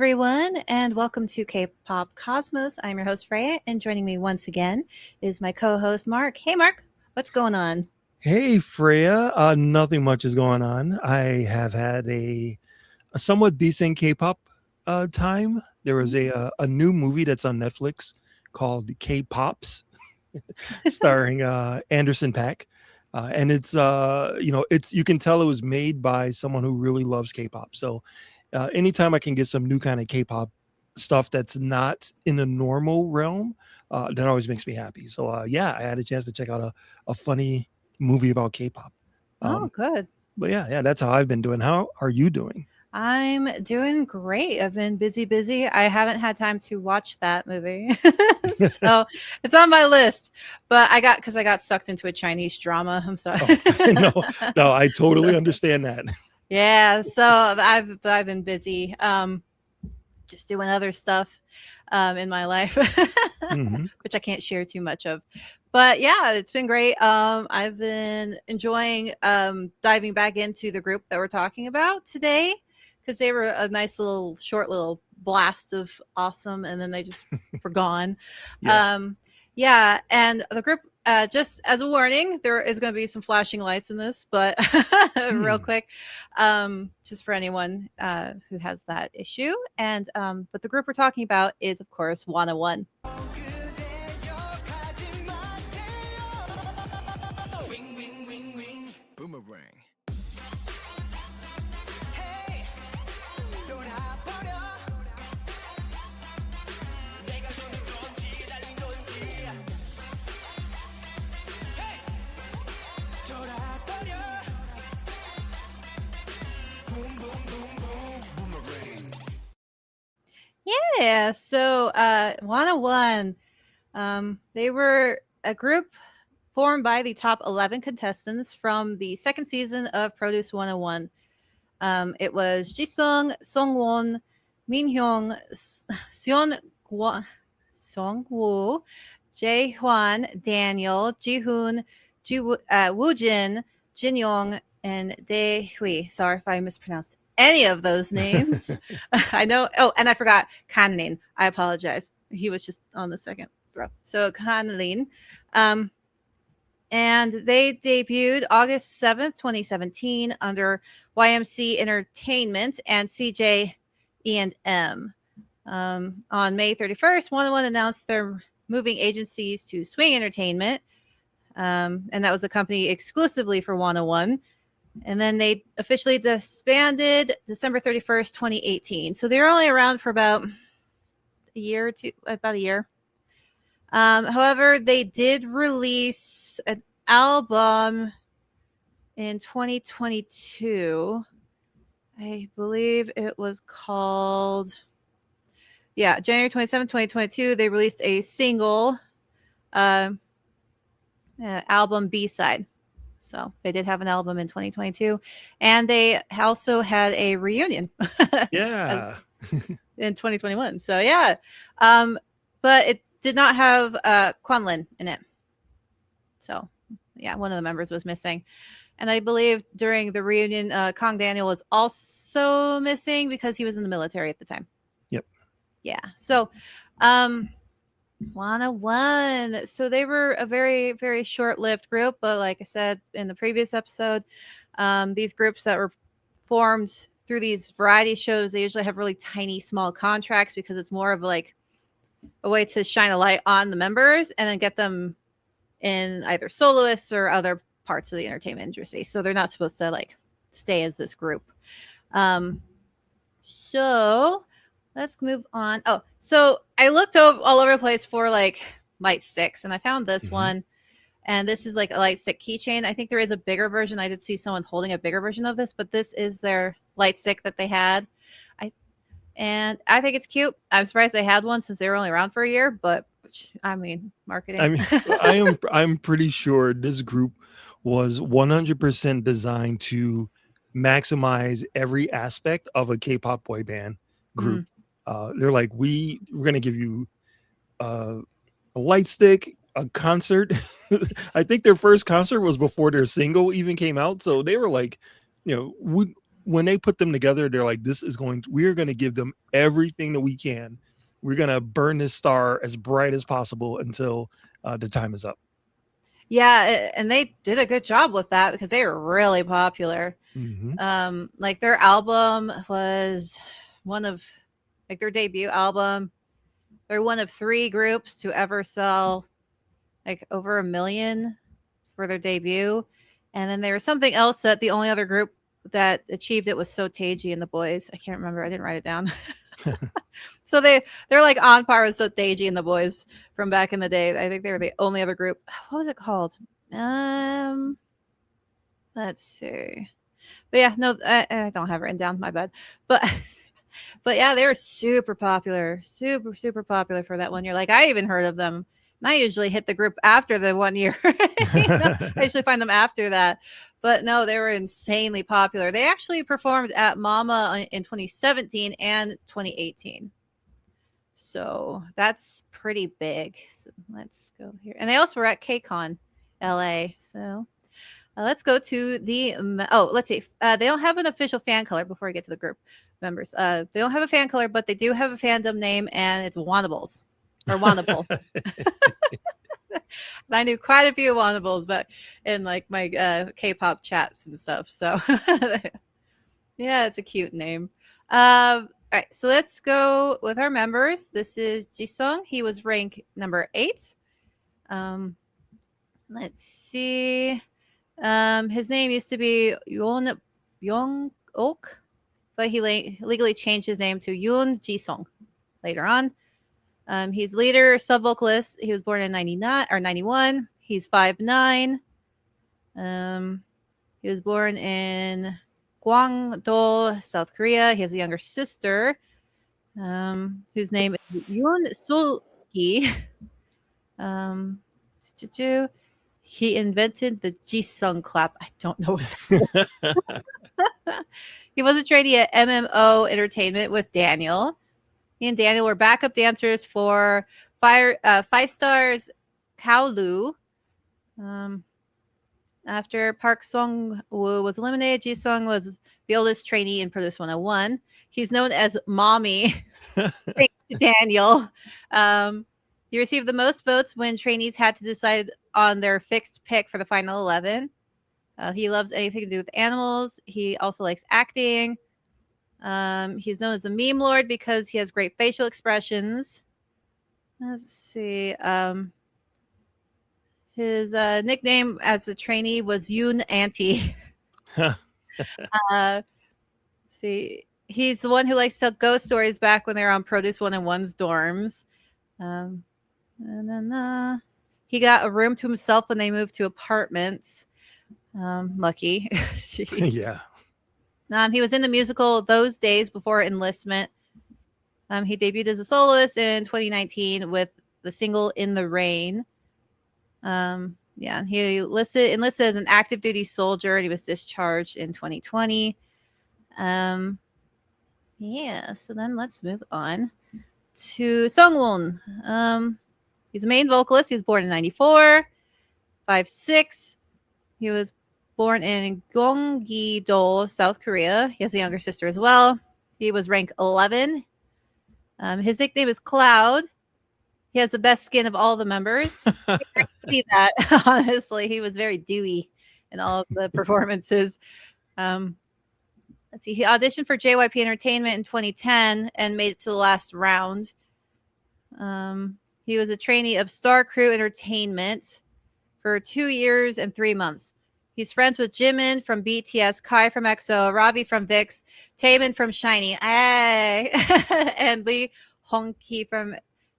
everyone, and welcome to K-pop Cosmos. I'm your host, Freyja, and joining me once again is my co-host, Mark. Hey, Mark, what's going on? Hey, Freya. Nothing much is going on. I have had a somewhat decent K-pop time. There was a new movie that's on Netflix called K-Pops, starring Anderson Paak, and it's you can tell it was made by someone who really loves K-pop. So, anytime I can get some new kind of K-pop stuff that's not in the normal realm, that always makes me happy. So, yeah, I had a chance to check out a funny movie about K-pop. Oh, Um, good. but yeah, that's how I've been doing. How are you doing? I'm doing great. I've been busy. I haven't had time to watch that movie. So it's on my list. But because I got sucked into a Chinese drama. I'm sorry. Oh, no, I totally So, understand that. yeah, so I've been busy. Just doing other stuff in my life, Hmm. which I can't share too much of. But yeah, it's been great. I've been enjoying diving back into the group that we're talking about today because they were a nice little short little blast of awesome, and then they just were gone. Yeah. Um, yeah, and the group. Just as a warning, there is going to be some flashing lights in this, but real Hmm. quick, just for anyone who has that issue. And but the group we're talking about is, of course, Wanna Boomerang. Yeah, so Wanna they were a group formed by the top 11 contestants from the second season of Produce 101. It was Ji-sung, Sung-woon, Min-hyun, Sung-woo, Jae-hwan, Daniel, Ji-hoon, Woo-jin, Jin-young, and Dae-hwi. Sorry if I mispronounced any of those names. I know. Oh, and I forgot Kang-lin. I apologize. He was just on the second row. So Kang-lin. And they debuted August 7th, 2017 under YMC Entertainment and CJ E&M. On May 31st, 101 announced their moving agencies to Swing Entertainment, and that was a company exclusively for 101. And then they officially disbanded December 31st, 2018. So they were only around for about a year. However, they did release an album in 2022. I believe it was called, January 27th, 2022. They released a single album B-side. So they did have an album in 2022. And they also had a reunion Yeah. in 2021. So yeah. But it did not have Kuan-lin in it. So yeah, one of the members was missing. And I believe during the reunion, Kang Daniel was also missing because he was in the military at the time. Yep. Yeah. So Wanna. So they were a very, very short-lived group, but like I said in the previous episode, these groups that were formed through these variety shows, they usually have really tiny, small contracts because it's more of like a way to shine a light on the members and then get them in either soloists or other parts of the entertainment industry. So they're not supposed to like stay as this group. So let's move on. Oh, so I looked all over the place for like light sticks, and I found this one. And this is like a light stick keychain. I think there is a bigger version. I did see someone holding a bigger version of this, but this is their light stick that they had. And I think it's cute. I'm surprised they had one since they were only around for a year, but I mean, marketing. I mean, I'm pretty sure this group was 100% designed to maximize every aspect of a K-pop boy band group. They're like, we're going to give you a light stick, a concert. I think their first concert was before their single even came out. So they were like, when they put them together, they're like, we're going to give them everything that we can. We're going to burn this star as bright as possible until the time is up. Yeah, and they did a good job with that because they were really popular. Like their album was one of, like their debut album. They're one of 3 groups to ever sell like over 1 million for their debut. And then there was something else that the only other group that achieved it was Sotaeji and the Boys. I can't remember. I didn't write it down. So they're like on par with Sotaeji and the Boys from back in the day. I think they were the only other group. What was it called? Let's see. But yeah, no, I don't have it written down. My bad. But yeah, they were super popular, super popular for that 1 year. Like I even heard of them. And I usually hit the group after the 1 year. I usually find them after that. But no, they were insanely popular. They actually performed at Mama in 2017 and 2018. So that's pretty big. So let's go here. And they also were at KCON LA. So let's go to the, let's see. They don't have an official fan color before we get to the group members. They don't have a fan color, but they do have a fandom name, and it's Wannables or Wannable. I knew quite a few Wannables, but in like my K-pop chats and stuff. So yeah, it's a cute name. All right, so let's go with our members. This is Ji-sung. He was ranked number 8. Let's see. His name used to be Yoon Ji-sung, but he legally changed his name to Yoon Ji-sung later on. He's leader, sub-vocalist. He was born in 99 or 91. He's 5'9". He was born in Gwangdo, South Korea. He has a younger sister, whose name is Yoon Sul-gi. He invented the Ji-sung clap. I don't know what that is. He was a trainee at MMO Entertainment with Daniel. He and Daniel were backup dancers for Five Stars Kowloon. After Park Sung-woo was eliminated, Ji-sung was the oldest trainee in Produce 101. He's known as Mommy, thanks to Daniel. He received the most votes when trainees had to decide on their fixed pick for the final 11. He loves anything to do with animals. He also likes acting. He's known as the meme lord because he has great facial expressions. Let's see. His nickname as a trainee was Yoon Auntie. See, he's the one who likes to tell ghost stories back when they were on Produce 101's dorms. He got a room to himself when they moved to apartments. Lucky. Yeah. He was in the musical Those Days before enlistment. He debuted as a soloist in 2019 with the single In the Rain. He enlisted as an active duty soldier, and he was discharged in 2020. So then let's move on to Sung-woon. He's a main vocalist. He was born in 94, 5'6". He was born in Gyeonggi-do, South Korea. He has a younger sister as well. He was ranked 11. His nickname is Cloud. He has the best skin of all the members. I can see that, honestly. He was very dewy in all of the performances. Let's see. He auditioned for JYP Entertainment in 2010 and made it to the last round. He was a trainee of Star Crew Entertainment for 2 years and 3 months. He's friends with Jimin from BTS, Kai from EXO, Robbie from VIX, Taemin from SHINee, and Lee Hong-ki from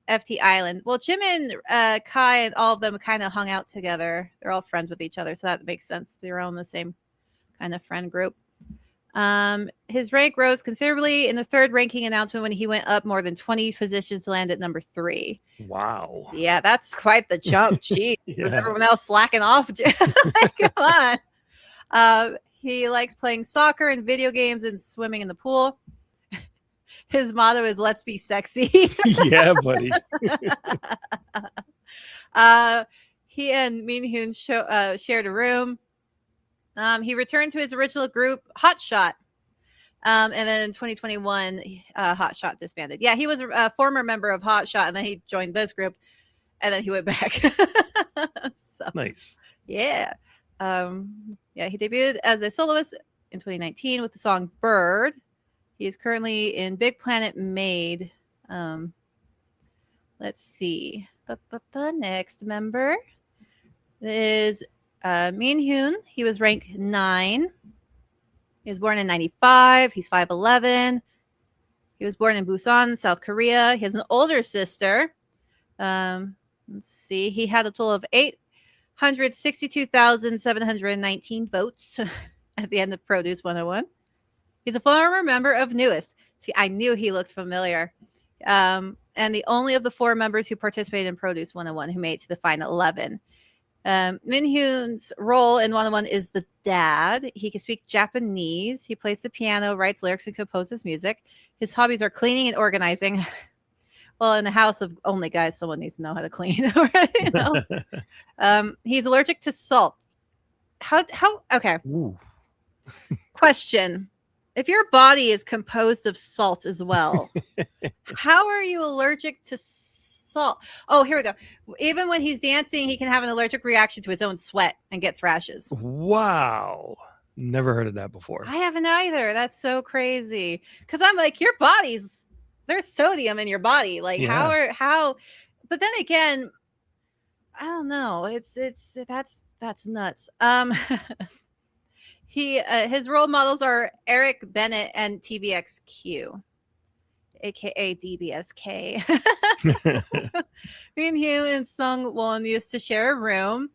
FT Island. Well, Jimin, Kai, and all of them kind of hung out together. They're all friends with each other, so that makes sense. They're all in the same kind of friend group. His rank rose considerably in the 3rd ranking announcement when he went up more than 20 positions to land at number 3. Wow. Yeah, that's quite the jump. Jeez. Yeah. Was everyone else slacking off? Come on. He likes playing soccer and video games and swimming in the pool. His motto is "Let's be sexy." Yeah, buddy. He and Min-hyun shared a room. He returned to his original group, Hot Shot, And then in 2021, Hot Shot disbanded. Yeah, he was a former member of Hot Shot, and then he joined this group, and then he went back. So Nice. yeah. Yeah, he debuted as a soloist in 2019 with the song Bird. He is currently in Big Planet Made. Let's see. Next member is Min-hyun. He was ranked 9. He was born in 95. He's 5'11". He was born in Busan, South Korea. He has an older sister. Let's see. He had a total of 862,719 votes at the end of Produce 101. He's a former member of Newest. See, I knew he looked familiar. And the only of the 4 members who participated in Produce 101 who made it to the final 11. Min-hyun's role in 101 is the dad. He can speak Japanese. He plays the piano, writes lyrics, and composes music. His hobbies are cleaning and organizing. Well, in the house of only guys, someone needs to know how to clean. You know? He's allergic to salt. How? Okay. Ooh. Question. If your body is composed of salt as well, how are you allergic to salt? Oh, here we go. Even when he's dancing, he can have an allergic reaction to his own sweat and gets rashes. Wow. Never heard of that before. I haven't either. That's so crazy. Because I'm like, your body's, there's sodium in your body. Like, Yeah. how? But then again, I don't know. That's nuts. His role models are Eric Bennett and TVXQ, aka DBSK. Min-hyun and Sung-woon used to share a room.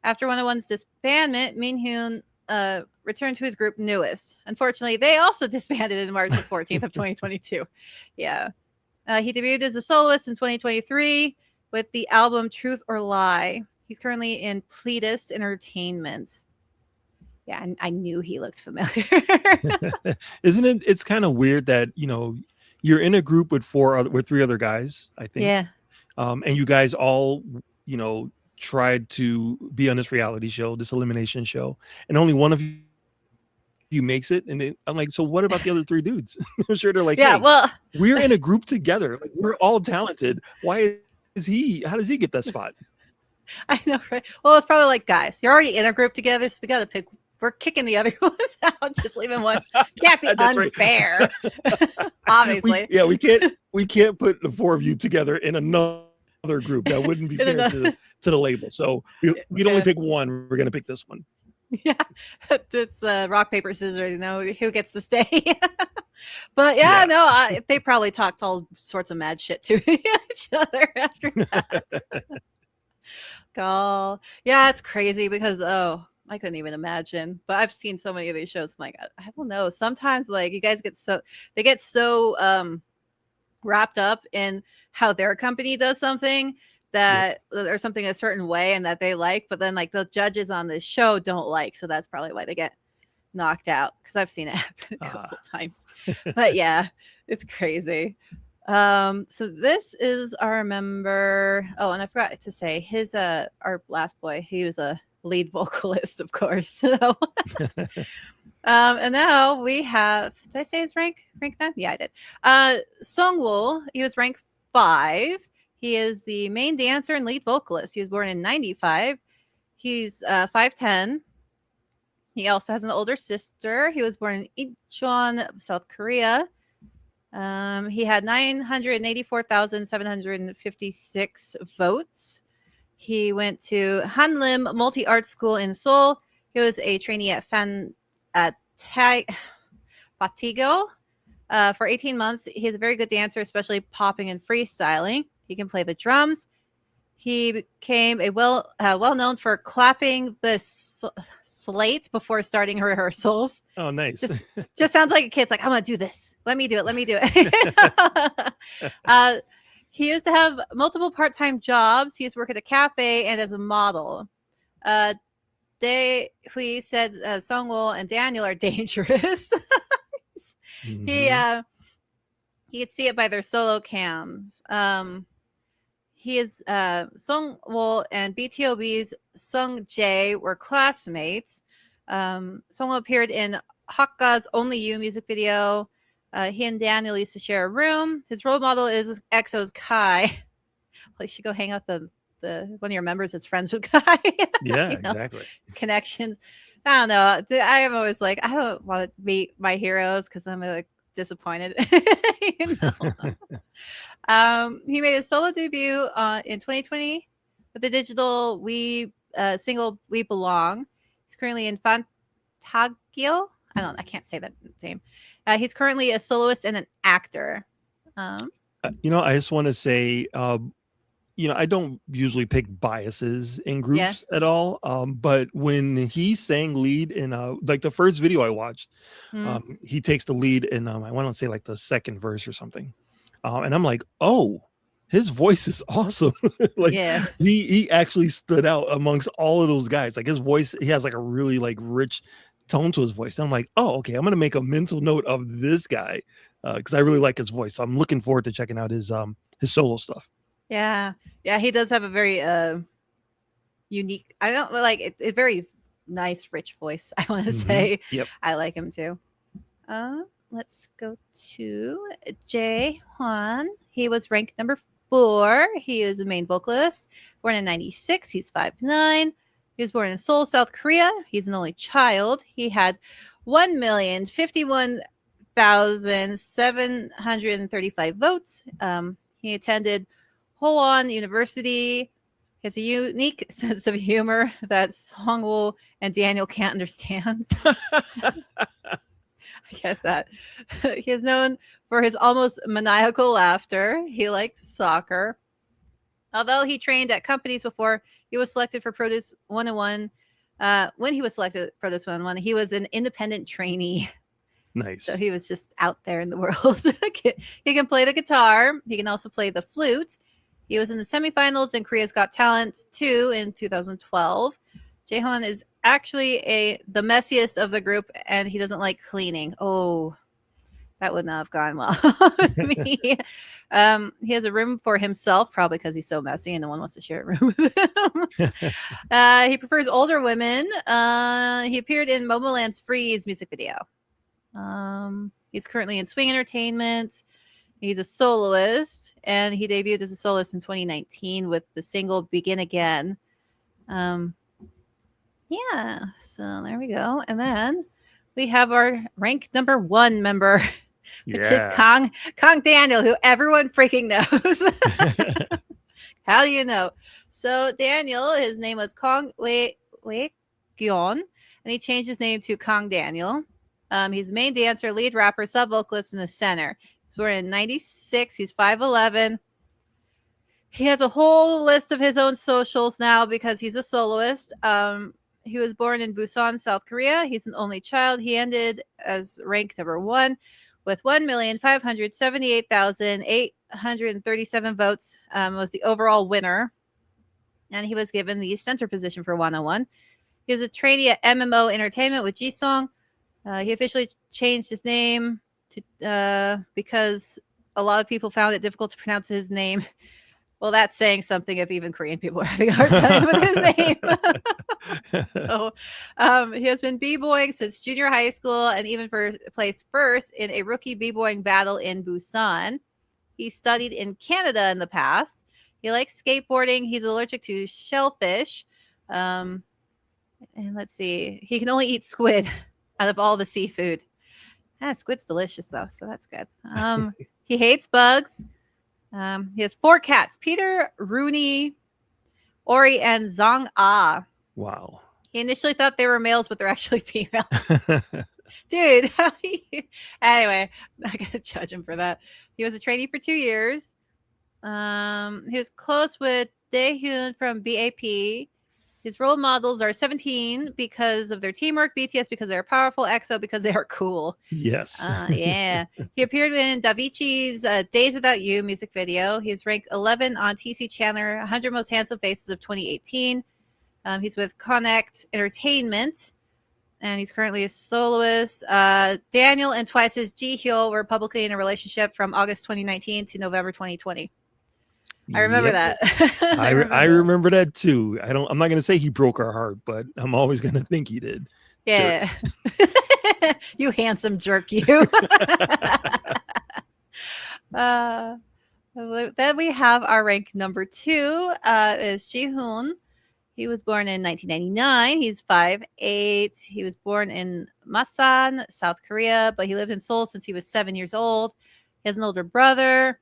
After 101's disbandment, Min-hyun returned to his group Newest. Unfortunately, they also disbanded in March 14th of 2022. Yeah. He debuted as a soloist in 2023 with the album Truth or Lie. He's currently in Pledis Entertainment. Yeah, I knew he looked familiar. Isn't it? It's kind of weird that, you know, you're in a group with 3 other guys, I think. Yeah. And you guys all, you know, tried to be on this reality show, this elimination show, and only one of you makes it. And I'm like, so what about the other 3 dudes? I'm sure they're like, yeah, hey, well, we're in a group together. Like, we're all talented. Why is he? How does he get that spot? I know, right? Well, it's probably like, guys, you're already in a group together, so we got to pick. We're kicking the other ones out, just leaving one. Can't be unfair. Right. Obviously. We can't put the 4 of you together in another group. That wouldn't be fair to the label. So we'd only pick one. We're gonna pick this one. Yeah, it's rock, paper, scissors. You know who gets to stay. But no, they probably talked all sorts of mad shit to each other after that. Yeah, it's crazy because I couldn't even imagine. But I've seen so many of these shows. I'm like, I don't know. Sometimes like you guys get so wrapped up in how their company does something that or something a certain way and that they like, but then like the judges on this show don't like. So that's probably why they get knocked out, because I've seen it happen a couple times. But yeah, it's crazy. So this is our member. Oh, and I forgot to say his our last boy, he was a lead vocalist, of course. So and now we have, did I say his rank now? Yeah, I did. Sung-woon, he was ranked 5. He is the main dancer and lead vocalist. He was born in 95. He's 5'10". He also has an older sister. He was born in Incheon, South Korea. He had 984,756 votes. He went to Hanlim Multi-Art School in Seoul. He was a trainee at Fatigo for 18 months. He's a very good dancer, especially popping and freestyling. He can play the drums. He became a well-known for clapping the slates before starting rehearsals. Oh, nice. Just sounds like a kid's like, I'm going to do this. Let me do it. He used to have multiple part-time jobs. He used to work at a cafe and as a model. Dae-hwi said Sung-woon and Daniel are dangerous. Mm-hmm. He could see it by their solo cams. He is Sung-woon and BTOB's Sung Jae were classmates. Sung-woon appeared in Hakka's Only You music video. He and Daniel used to share a room. His role model is EXO's Kai. Well, you should go hang out the one of your members that's friends with Kai. Yeah, You know, exactly. connections. I don't know. I am always like, I don't want to meet my heroes because I'm like disappointed. You know? He made his solo debut in 2020 with the digital single "We Belong." He's currently in Fantagio. I can't say that name. He's currently a soloist and an actor. I just want to say, I don't usually pick biases in groups at all. But when he sang lead in like the first video I watched, he takes the lead in I want to say like the second verse or something, and I'm like, oh, his voice is awesome. Like he actually stood out amongst all of those guys. Like his voice, he has like a really like rich tone to his voice. And I'm like, oh, okay, I'm gonna make a mental note of this guy because I really like his voice. So I'm looking forward to checking out his solo stuff. Yeah, he does have a very unique. I don't like it. Very nice, rich voice. I want to say. Yep. I like him too. Let's go to Jae-hwan. He was ranked number 4. He is the main vocalist. Born in 96. He's 5'9". He was born in Seoul, South Korea. He's an only child. He had 1,051,735 votes. He attended Hwang University. He has a unique sense of humor that Sung-woon and Daniel can't understand. I get that. He is known for his almost maniacal laughter. He likes soccer. Although he trained at companies before he was selected for Produce 101, when he was selected for Produce 101, he was an independent trainee. Nice. So he was just out there in the world. He can play the guitar. He can also play the flute. He was in the semifinals in Korea's Got Talent 2 in 2012. Jae-hwan is actually the messiest of the group, and he doesn't like cleaning. Oh, that would not have gone well with me. He has a room for himself, probably because he's so messy and no one wants to share a room with him. He prefers older women. He appeared in Momoland's Freeze music video. He's currently in Swing Entertainment. He's a soloist, and he debuted as a soloist in 2019 with the single Begin Again. Yeah, so there we go. And then we have our rank number 1 member, which is Kang Daniel, who everyone freaking knows. How do you know? So Daniel, his name was Kang Wei-gyeon, and he changed his name to Kang Daniel. He's the main dancer, lead rapper, sub-vocalist in the center. He's born in 96. He's 5'11". He has a whole list of his own socials now because he's a soloist. He was born in Busan, South Korea. He's an only child. He ended as ranked number 1 with 1,578,837 votes. Was the overall winner. And he was given the center position for 101. He was a trainee at MMO Entertainment with Ji-sung. He officially changed his name to because a lot of people found it difficult to pronounce his name. Well, that's saying something if even Korean people are having a hard time with his name. So he has been b-boying since junior high school and even placed first in a rookie b-boying battle in Busan. He studied in Canada in the past. He likes skateboarding. He's allergic to shellfish. And let's see. He can only eat squid out of all the seafood. Squid's delicious, though, so that's good. He hates bugs. He has 4 cats: Peter, Rooney, Ori, and Zong Ah. Wow. He initially thought they were males, but they're actually female. Dude, how do you... Anyway, I gotta judge him for that. He was a trainee for 2 years. He was close with Dae-hwi from BAP. His role models are 17 because of their teamwork, BTS because they're powerful, EXO because they are cool. Yes. Yeah. He appeared in Davichi's Days Without You music video. He was ranked 11 on TC Chandler 100 Most Handsome Faces of 2018. He's with Connect Entertainment, and he's currently a soloist. Daniel and Twice's Ji-hoon were publicly in a relationship from August 2019 to November 2020. I remember that. I remember that too. I'm not going to say he broke our heart, but I'm always going to think he did. Yeah. You handsome jerk, you. uh, then we have our rank number 2 is Ji-hoon. He was born in 1999. He's 5'8". He was born in Masan, South Korea, but he lived in Seoul since he was 7 years old. He has an older brother.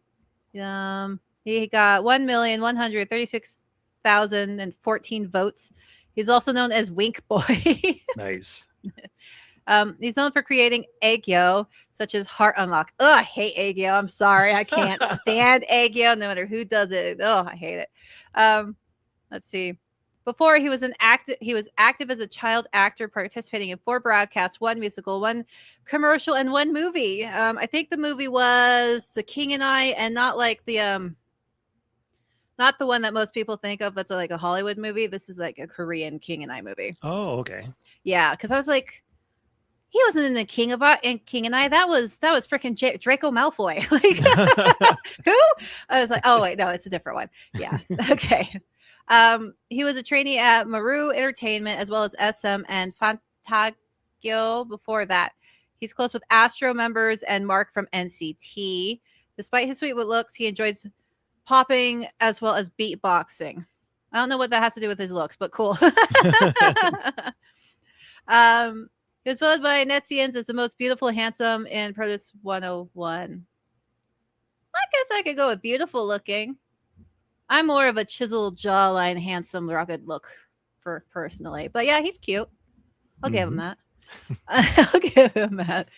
He got 1,136,014 votes. He's also known as Wink Boy. Nice. He's known for creating aegyo, such as Heart Unlock. Oh, I hate aegyo. I'm sorry. I can't stand aegyo, no matter who does it. Oh, I hate it. Let's see. Before he was active as a child actor, participating in 4 broadcasts, 1 musical, 1 commercial, and 1 movie. I think the movie was The King and I, and not like the not the one that most people think of. That's like a Hollywood movie. This is like a Korean King and I movie. Oh, okay. Yeah, because I was like, he wasn't in the King and I. That was freaking Draco Malfoy. Like, who? I was like, oh wait, no, it's a different one. Yeah, okay. He was a trainee at Maru Entertainment as well as SM and Fantagio before that. He's close with Astro members and Mark from NCT. Despite his sweet looks, he enjoys popping as well as beatboxing. I don't know what that has to do with his looks, but cool. He was voted by Netzians as the most beautiful, handsome in Produce 101. I guess I could go with beautiful looking. I'm more of a chiseled jawline, handsome, rugged look for personally. But yeah, he's cute. I'll give him that. I'll give him that.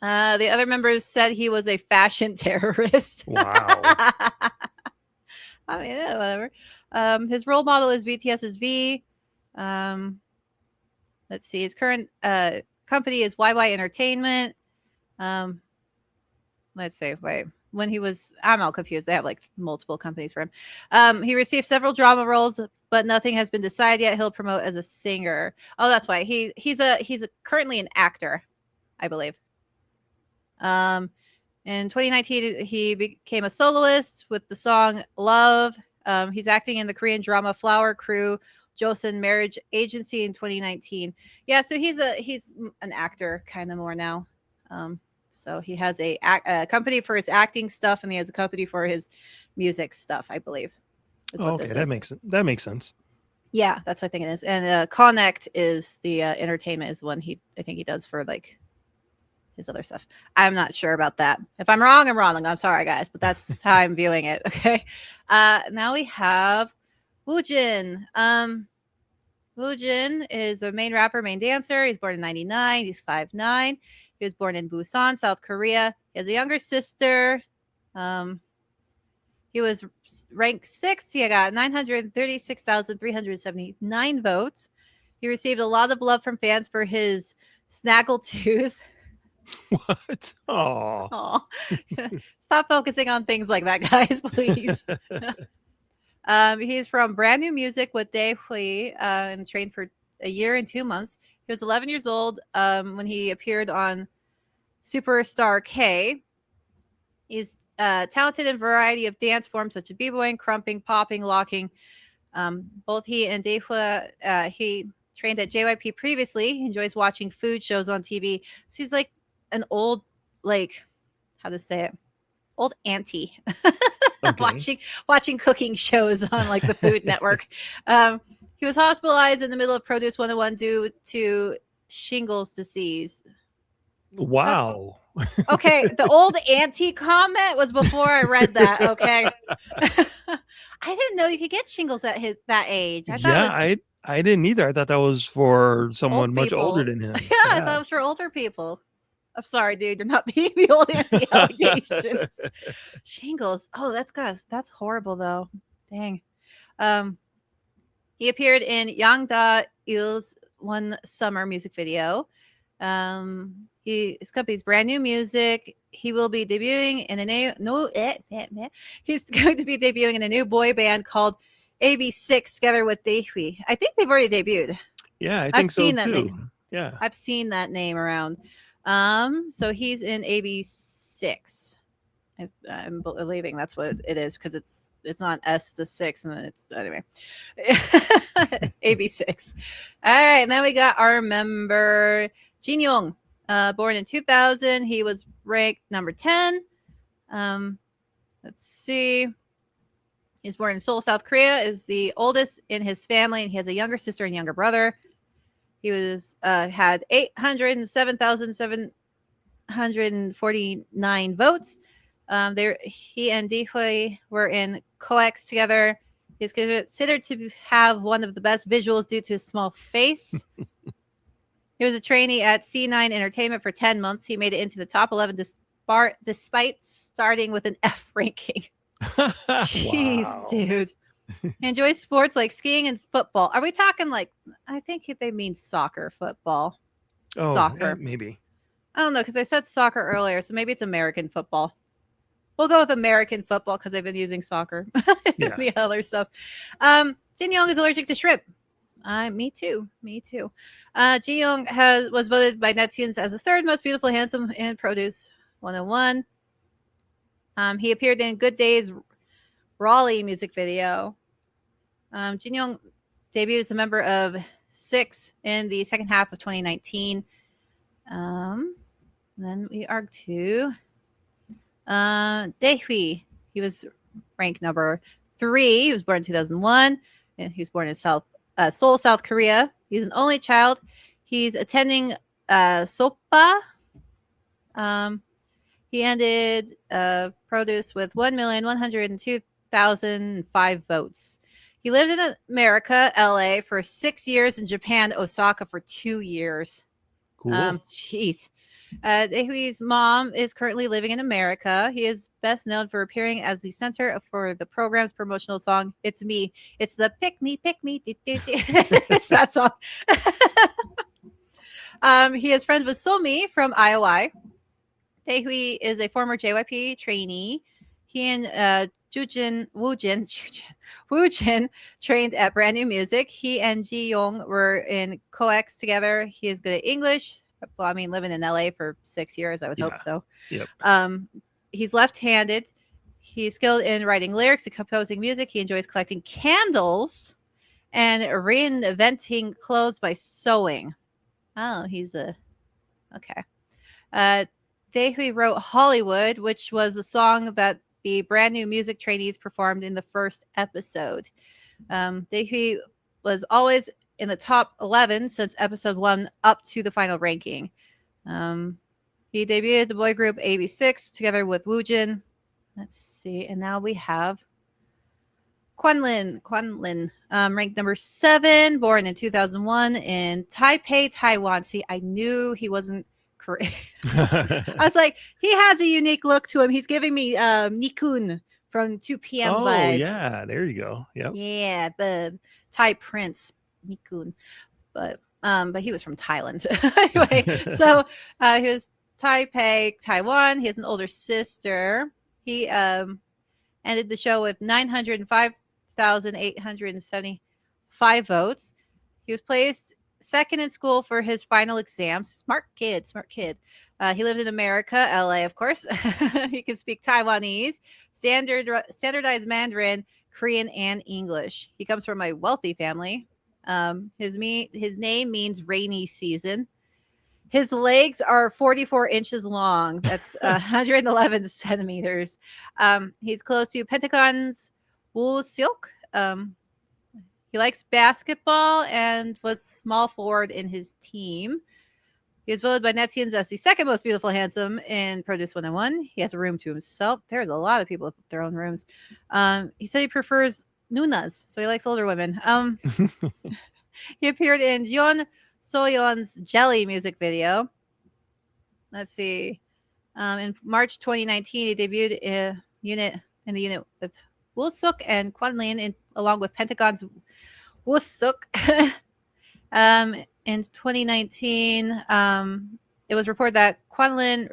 The other members said he was a fashion terrorist. Wow. I mean, yeah, whatever. His role model is BTS's V. Let's see. His current company is YY Entertainment. Let's see. Wait. When he was, I'm all confused. They have like multiple companies for him. He received several drama roles, but nothing has been decided yet. He'll promote as a singer. Oh, that's why he's currently an actor, I believe. In 2019, he became a soloist with the song "Love." He's acting in the Korean drama Flower Crew, Joseon Marriage Agency in 2019. Yeah, so he's an actor kind of more now. So he has a company for his acting stuff, and he has a company for his music stuff, I believe. Okay, that makes sense. Yeah, that's what I think it is. And Connect is the entertainment is one I think he does for like his other stuff. I'm not sure about that. If I'm wrong, I'm wrong. I'm sorry, guys, but that's how I'm viewing it. Okay. Now we have Woo-jin. Woo-jin is a main rapper, main dancer. He's born in 1999. He's 5'9". He was born in Busan, South Korea. He has a younger sister. He was ranked 6th. He got 936,379 votes. He received a lot of love from fans for his snaggletooth. What? Oh. Stop focusing on things like that, guys, please. He's from Brand New Music with Dae-hwi and trained for a year and 2 months. He was 11 years old when he appeared on Superstar K. He's talented in a variety of dance forms such as b-boying, crumping, popping, locking. Both he and Dae-hwi, he trained at JYP previously. He enjoys watching food shows on TV. So he's like an old, like, how to say it? Old auntie. Okay. watching cooking shows on like the Food Network. He was hospitalized in the middle of Produce 101 due to shingles disease. Wow. Okay, the old auntie comment was before I read that. Okay. I didn't know you could get shingles at that age. I didn't either. I thought that was for someone much older than him. Yeah, I thought it was for older people. I'm sorry, dude. You're not being the old auntie allegations. Shingles. Oh, that's horrible though. Dang. He appeared in Yang Da-il's One Summer music video. His company's Brand New Music. He will be debuting in he's going to be debuting in a new boy band called AB6 together with Dae-hwi. I think they've already debuted. Yeah, I think so too. Yeah. I've seen that name around. So he's in AB6. I'm believing that's what it is because it's not S to 6 and then it's anyway. AB6. All right, and then we got our member Jin-young, born in 2000. He was ranked number 10. Let's see. He's born in Seoul, South Korea. Is the oldest in his family, and he has a younger sister and younger brother. He was had 807,749 votes. He and Dae-hwi were in Coex together. He's considered to have one of the best visuals due to his small face. He was a trainee at C9 Entertainment for 10 months. He made it into the top 11 despite starting with an F ranking. Jeez, Wow. dude. He enjoys sports like skiing and football. Are we talking like, I think they mean soccer, football. Oh, Soccer. maybe. I don't know, because I said soccer earlier, so maybe it's American football. We'll go with American football because I've been using soccer. Yeah. The other stuff. Jin-young is allergic to shrimp. Me too. Ji-young was voted by netizens as the third most beautiful, handsome in Produce 101. He appeared in Good Day's Raleigh music video. Jin-young debuted as a member of Six in the second half of 2019. Then we are to Dae-hwi. He was ranked number 3. He was born in 2001. And he was born in Seoul, South Korea. He's an only child. He's attending SOPA. He ended Produce with 1,102,005 votes. He lived in America, LA, for 6 years, and Japan, Osaka, for 2 years. Cool. Jeez. Dae-hwi's mom is currently living in America. He is best known for appearing as the center for the program's promotional song, It's Me. It's the pick me, it's that song. He is friends with Somi from IOI. Dae-hwi is a former JYP trainee. He and Woo-jin trained at Brand New Music. He and Ji-young were in Coex together. He is good at English. Well, I mean, living in LA for 6 years, I would hope so. Yep. He's left-handed. He's skilled in writing lyrics and composing music. He enjoys collecting candles and reinventing clothes by sewing. Oh, okay. Dae-hwi wrote Hollywood, which was a song that the Brand New Music trainees performed in the first episode. Dae-hwi was always in the top 11 since episode 1 up to the final ranking. He debuted the boy group AB6 together with Woo-jin. Let's see. And now we have Kwon-lin, ranked number 7, born in 2001 in Taipei, Taiwan. See, I knew he wasn't Korean. I was like, he has a unique look to him. He's giving me Nikun from 2 p.m. Oh, vibes. yeah. There you go. Yep. Yeah, the Thai prince, Nikun. But he was from Thailand. Anyway, so he was Taipei, Taiwan. He has an older sister. He ended the show with 905,875 votes. He was placed second in school for his final exams. Smart kid. He lived in America, LA, of course. He can speak Taiwanese, standardized Mandarin, Korean, and English. He comes from a wealthy family. His name means rainy season. His legs are 44 inches long. That's 111 centimeters. He's close to Pentagon's Woo-seok. He likes basketball and was small forward in his team. He was voted by netizens as the second most beautiful, handsome in Produce 101. He has a room to himself. There's a lot of people with their own rooms. He said he prefers nunas, so he likes older women. He appeared in Jeon So-yeon's Jelly music video. Let's see. In March 2019, he debuted in the unit with Woo-seok and Kwon-lin along with Pentagon's Woo-seok. In 2019, it was reported that Kwon-lin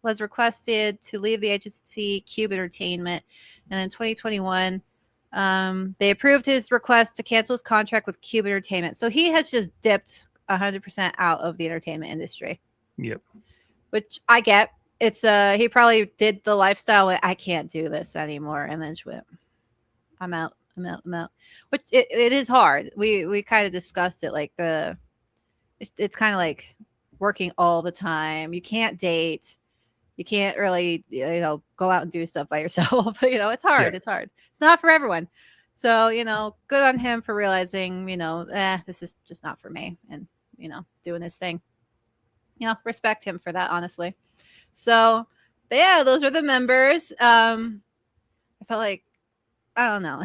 was requested to leave the agency Cube Entertainment. And in 2021, they approved his request to cancel his contract with Cube Entertainment. So he has just dipped 100% out of the entertainment industry. Yep. Which I get. it's he probably did the lifestyle where I can't do this anymore, and then just went, I'm out, I'm out, I'm out. Which it is hard. We kind of discussed it, like it's kind of like working all the time. You can't date. You can't really, go out and do stuff by yourself. It's hard. Yeah. It's hard. It's not for everyone. So, good on him for realizing, this is just not for me, and, doing his thing. Respect him for that, honestly. So, but yeah, those are the members. I felt like, I don't know.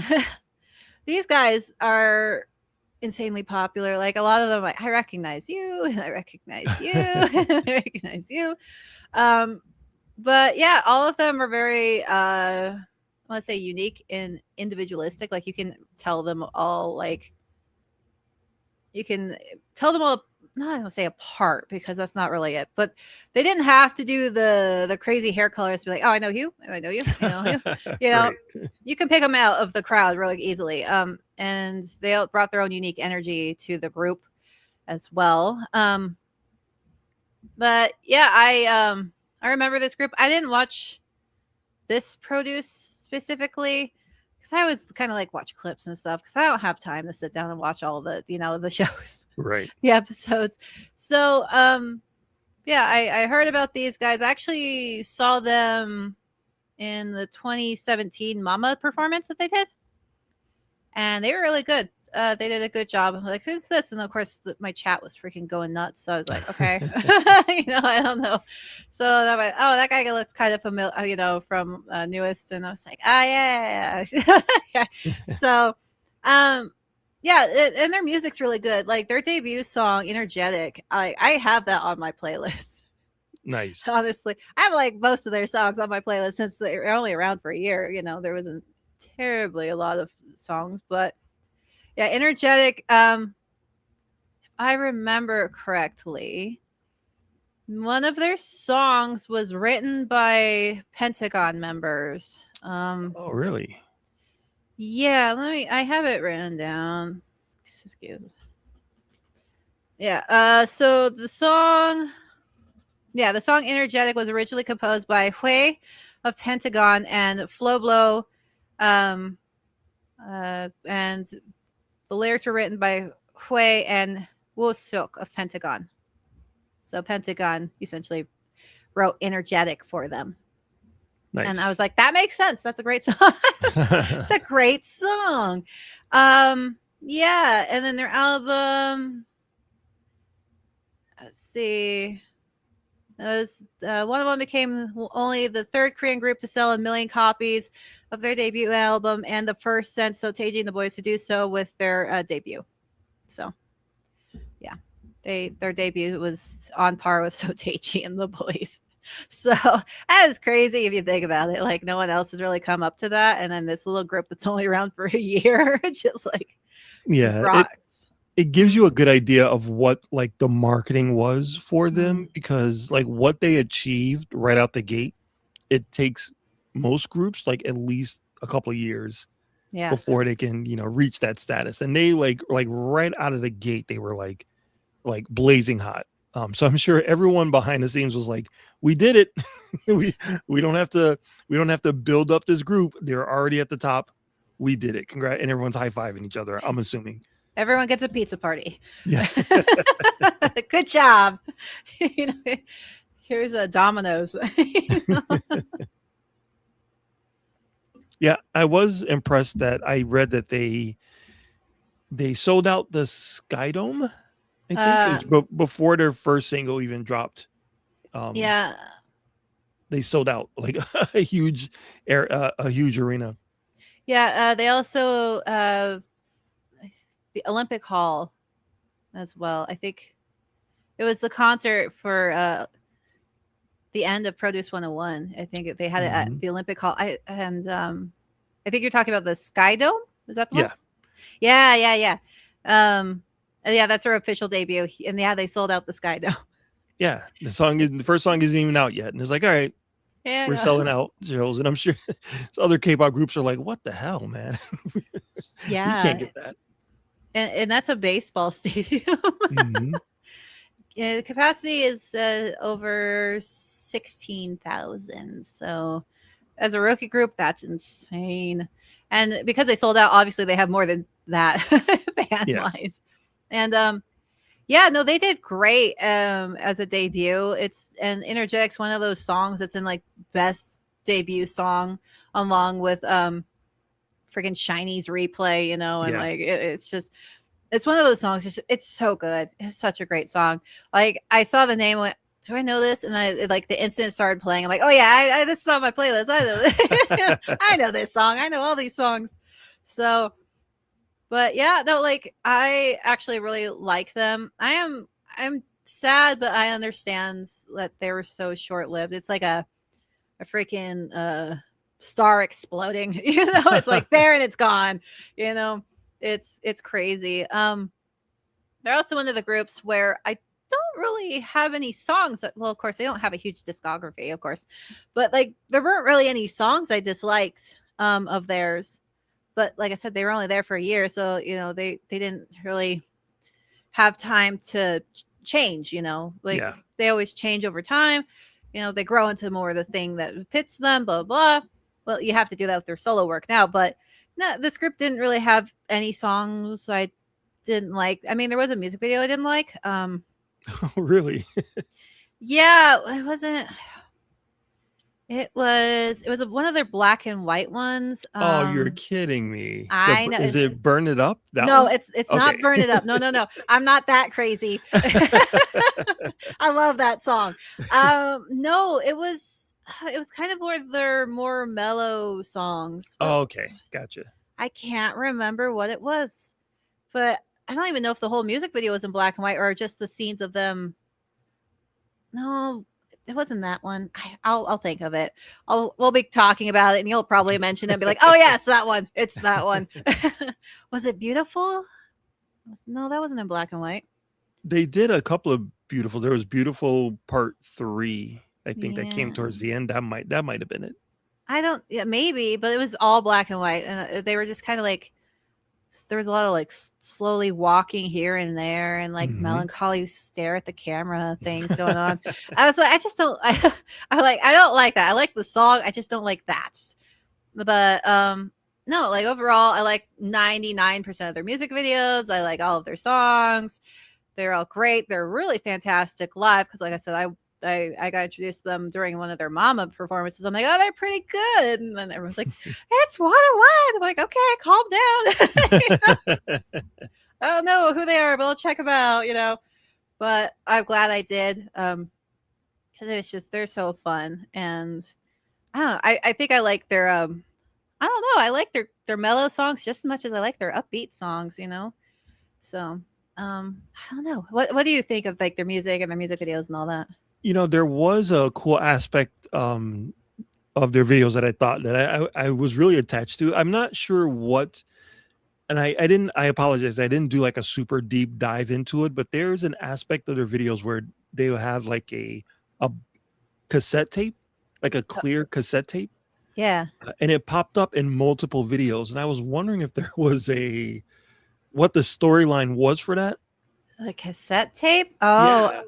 These guys are insanely popular. Like, a lot of them, like, I recognize you, and I recognize you, and I recognize you. But yeah, all of them are very, I want to say, unique and individualistic. Like, you can tell them all, no, I don't say apart, because that's not really it. But they didn't have to do the crazy hair colors to be like, oh, I know you, and I know you, I know you. Right. You can pick them out of the crowd really easily. And they all brought their own unique energy to the group as well. But yeah, I remember this group. I didn't watch this produce specifically, because I always kind of like watch clips and stuff, because I don't have time to sit down and watch all the the shows, Right. the episodes. So yeah, I heard about these guys. I actually saw them in the 2017 Mama performance that they did, and they were really good. They did a good job. I'm like, who's this? And of course, my chat was freaking going nuts. So I was like, okay, I don't know. So I'm like, oh, that guy looks kind of familiar, from Newest. And I was like, yeah. Yeah. So, yeah, and their music's really good. Like, their debut song, Energetic, I have that on my playlist. Nice. Honestly, I have like most of their songs on my playlist since they're only around for a year. There wasn't terribly a lot of songs, but yeah, Energetic. If I remember correctly, one of their songs was written by Pentagon members. Oh, really? Yeah, I have it written down. Yeah, so the song Energetic was originally composed by Hui of Pentagon and Flo Blow, and the lyrics were written by Hui and Woo-suk of Pentagon. So Pentagon essentially wrote Energetic for them. Nice. And I was like, that makes sense. That's a great song. It's a great song. Yeah, and then their album, let's see. One of them became only the third Korean group to sell 1 million copies of their debut album, and the first sent Sotaeji and the Boys to do so with their debut. So, yeah, their debut was on par with Sotaeji and the Boys. So that is crazy if you think about it. Like, no one else has really come up to that, and then this little group that's only around for a year, just like, rocks. It gives you a good idea of what like the marketing was for them, because like what they achieved right out the gate, it takes most groups like at least a couple of years before they can reach that status. And they like right out of the gate they were like blazing hot. So I'm sure everyone behind the scenes was like, we did it. we don't have to build up this group. They're already at the top. We did it. Congrats. And everyone's high-fiving each other, I'm assuming. Everyone gets a pizza party. Yeah. Good job. Here's a Domino's. Yeah, I was impressed that I read that they sold out the Sky Dome, I think, but before their first single even dropped. Yeah. They sold out like a huge arena. Yeah, they also the Olympic Hall as well. I think it was the concert for the end of Produce 101. I think they had it at the Olympic Hall. I think you're talking about the Sky Dome. Is that the one? Yeah. Yeah, that's her official debut. And yeah, they sold out the Sky Dome. Yeah, the first song isn't even out yet, and it's like, all right, we're selling out shows, and I'm sure other K-pop groups are like, what the hell, man? Yeah, we can't get that. And that's a baseball stadium. Yeah, the capacity is over 16,000. So as a rookie group, that's insane. And because they sold out, obviously they have more than that fan Yeah. wise. And yeah, no, they did great as a debut. It's and Interject's one of those songs that's in like best debut song along with freaking Shiny's Replay, you know, and Yeah. like it's just it's one of those songs. It's so good. It's such a great song. Like I saw the name, went, do I know this? And I like the instant it started playing. I'm like, oh yeah, this is on my playlist. I know this. I know this song. I know all these songs. So, but yeah, no, like I actually really like them. I'm sad, but I understand that they were so short lived. It's like a freaking star exploding. You know, it's like there and it's gone. You know, it's crazy. They're also one of the groups where I don't really have any songs. Well, of course, they don't have a huge discography, of course, but like there weren't really any songs I disliked of theirs. But like I said, they were only there for a year, so you know they didn't really have time to change. You know, like Yeah. they always change over time. You know, they grow into more of the thing that fits them. Blah blah. Well, you have to do that with their solo work now, but no, this group didn't really have any songs I didn't like. I mean, there was a music video I didn't like. Oh, really? Yeah, it wasn't. It was one of their black and white ones. Oh, you're kidding me. I know. Is it Burn It Up? That No, one? it's Okay. not Burn It Up. No, no, no. I'm not that crazy. I love that song. No, it was kind of more their more mellow songs. Oh, okay. Gotcha. I can't remember what it was, but I don't even know if the whole music video was in black and white or just the scenes of them. No, it wasn't that one. I'll think of it. We'll be talking about it, and you'll probably mention it and be like, "Oh yeah, it's that one. It's that one." Was it beautiful? No, that wasn't in black and white. They did a couple of beautiful. There was Beautiful Part 3, I think, that came Yeah. towards the end. That might have been it. I don't. Yeah, maybe, but it was all black and white, and they were just kind of like there was a lot of like slowly walking here and there, and like Mhm. melancholy stare at the camera things going on. I was like, I just don't. I don't like that. I like the song. I just don't like that. But no, like overall, I like 99% of their music videos. I like all of their songs. They're all great. They're really fantastic live because, like I said, I got introduced to them during one of their Mama performances. I'm like, oh, they're pretty good. And then everyone's like, it's 101. I'm like, okay, calm down. I don't know who they are, but I'll check them out, you know. But I'm glad I did. Because it's just they're so fun. And I don't know, I think I like their I don't know, I like their mellow songs just as much as I like their upbeat songs, you know. So I don't know. What do you think of like their music and their music videos and all that? There was a cool aspect of their videos that I thought that I was really attached to. I'm not sure what, and I apologize. I didn't do like a super deep dive into it, but there's an aspect of their videos where they will have like a cassette tape, like a clear cassette tape. Yeah. And it popped up in multiple videos. And I was wondering if there was what the storyline was for that. The cassette tape? Oh, Yeah.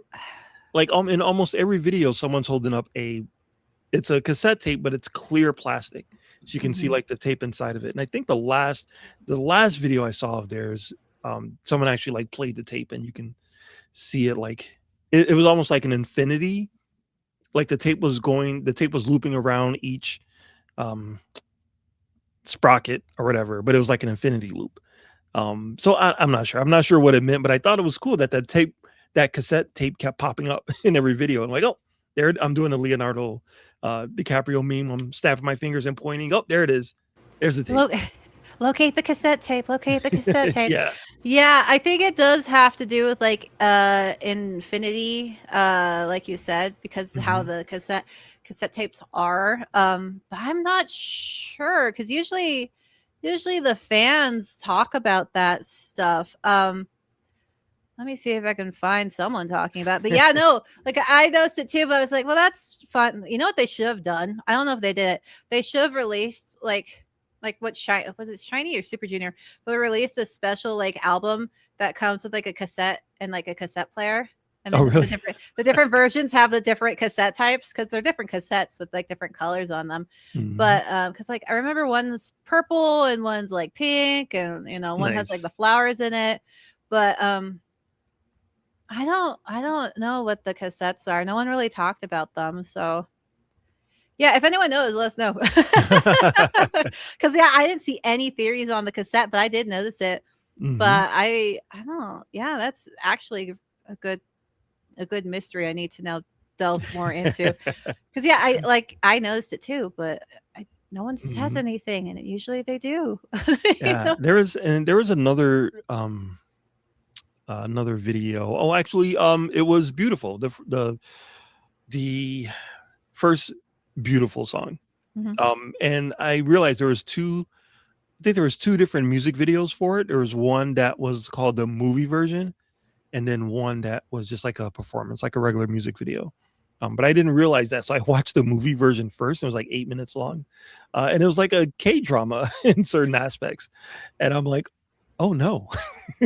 Like in almost every video, someone's holding up it's a cassette tape, but it's clear plastic. So you can see like the tape inside of it. And I think the last video I saw of theirs, someone actually like played the tape and you can see it like, it was almost like an infinity. Like the tape was looping around each sprocket or whatever, but it was like an infinity loop. So I'm not sure. I'm not sure what it meant, but I thought it was cool that that cassette tape kept popping up in every video. I'm like, oh, there, I'm doing a Leonardo DiCaprio meme. I'm snapping my fingers and pointing. Oh, there it is. There's the tape. Locate the cassette tape. Locate the cassette tape. Yeah. Yeah, I think it does have to do with like infinity, like you said, because how the cassette tapes are. But I'm not sure because usually the fans talk about that stuff. Let me see if I can find someone talking about it. But yeah, no, like I noticed it too, but I was like, well, that's fun. You know what they should have done? I don't know if they did it. They should have released like what was it, Shiny or Super Junior? But they released a special like album that comes with like a cassette and like a cassette player. And Oh, then really? the different versions have the different cassette types because they're different cassettes with like different colors on them. Mhm. But because like I remember one's purple and one's like pink, and one has like Nice. the flowers in it. But I don't know what the cassettes are. No one really talked about them. So yeah, if anyone knows, let us know. Because yeah, I didn't see any theories on the cassette, but I did notice it. Mhm. But I don't know. Yeah, that's actually a good mystery I need to now delve more into. Because yeah, I noticed it too, but no one says Mhm. anything, and usually they do. You Yeah, know? there was another video. Oh, actually, it was beautiful. The first beautiful song. Mhm. And I realized there was two. I think there was two different music videos for it. There was one that was called the movie version, and then one that was just like a performance, like a regular music video. But I didn't realize that, so I watched the movie version first. It was like 8 minutes long, and it was like a K drama in certain aspects. And I'm like, oh no,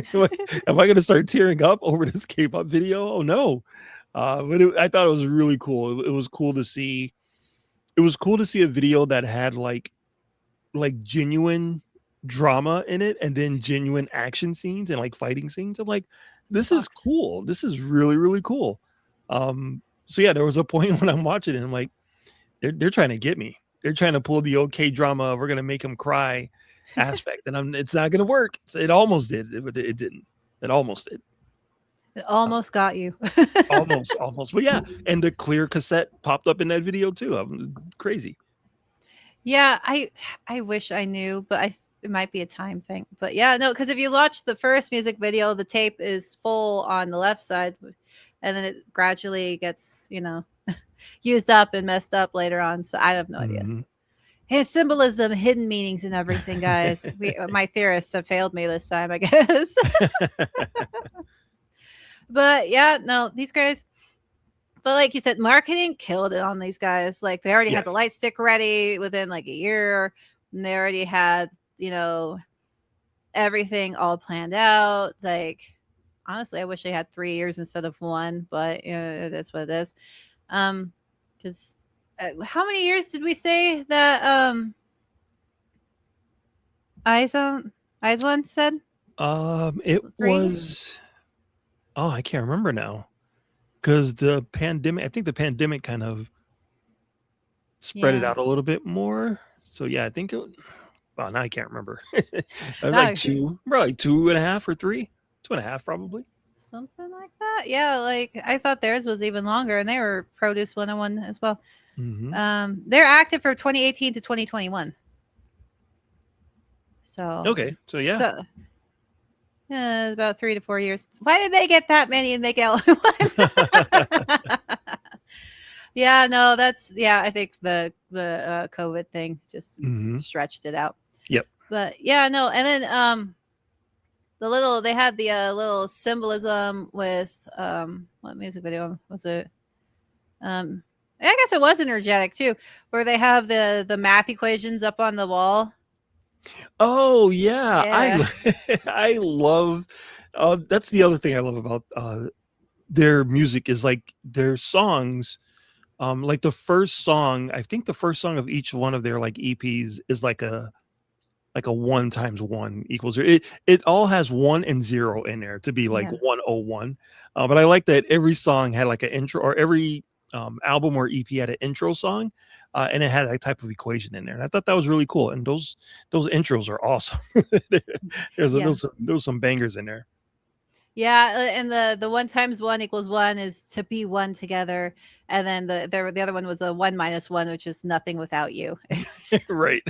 am I going to start tearing up over this K-pop video? Oh no! I thought it was really cool. It was cool to see. It was cool to see a video that had like genuine drama in it and then genuine action scenes and like fighting scenes. I'm like, Oh, this is fuck. cool. This is really, really cool. So yeah, there was a point when I'm watching it, I'm like, they're trying to get me. They're trying to pull the okay drama, we're gonna make him cry aspect. And it's not gonna work. It almost did, but it didn't. It almost did. It Uh, almost got you. almost. But yeah, and the clear cassette popped up in that video too. I'm crazy. Yeah, I wish I knew, but it might be a time thing. But yeah, no, because if you watch the first music video, the tape is full on the left side, and then it gradually gets used up and messed up later on. So I have no idea. Mhm. Hey, symbolism, hidden meanings, and everything, guys. My theorists have failed me this time, I guess. But yeah, no, these guys. But like you said, marketing killed it on these guys. Like they already Yeah. had the light stick ready within like a year, and they already had everything all planned out. Like honestly, I wish they had 3 years instead of one, but it is what it is. Because how many years did we say that Eyes on Eyes one said? It 3. was. Oh, I can't remember now. Because the pandemic, I think the pandemic kind of spread it Yeah. out a little bit more. So yeah, I think well, now I can't remember. I was like Oh, probably 2.5 or 3, 2.5 probably. something like that. Yeah, like I thought theirs was even longer, and they were Produce 101 as well. Hmm. They're active from 2018 to 2021. So, Okay, so yeah. so about 3 to 4 years. Why did they get that many and make it all in one? Yeah, no, that's I think the COVID thing just Hmm. stretched it out. Yep. But yeah, no, and then they had the little symbolism with what music video was it? Um, I guess it was energetic too, where they have the math equations up on the wall. Oh yeah, Yeah, I love. That's the other thing I love about their music is like their songs. Like the first song, I think the first song of each one of their like EPs is like a 1 times 1 equals 0. It all has 1 and 0 in there to be like yeah, 101. But I like that every song had like an intro, or every album or EP had an intro song, and it had that type of equation in there. And I thought that was really cool. And those intros are awesome. yeah. There's some bangers in there. Yeah, and the 1 times 1 equals 1 is to be one together, and then the other one was a 1 minus 1, which is nothing without you. Right.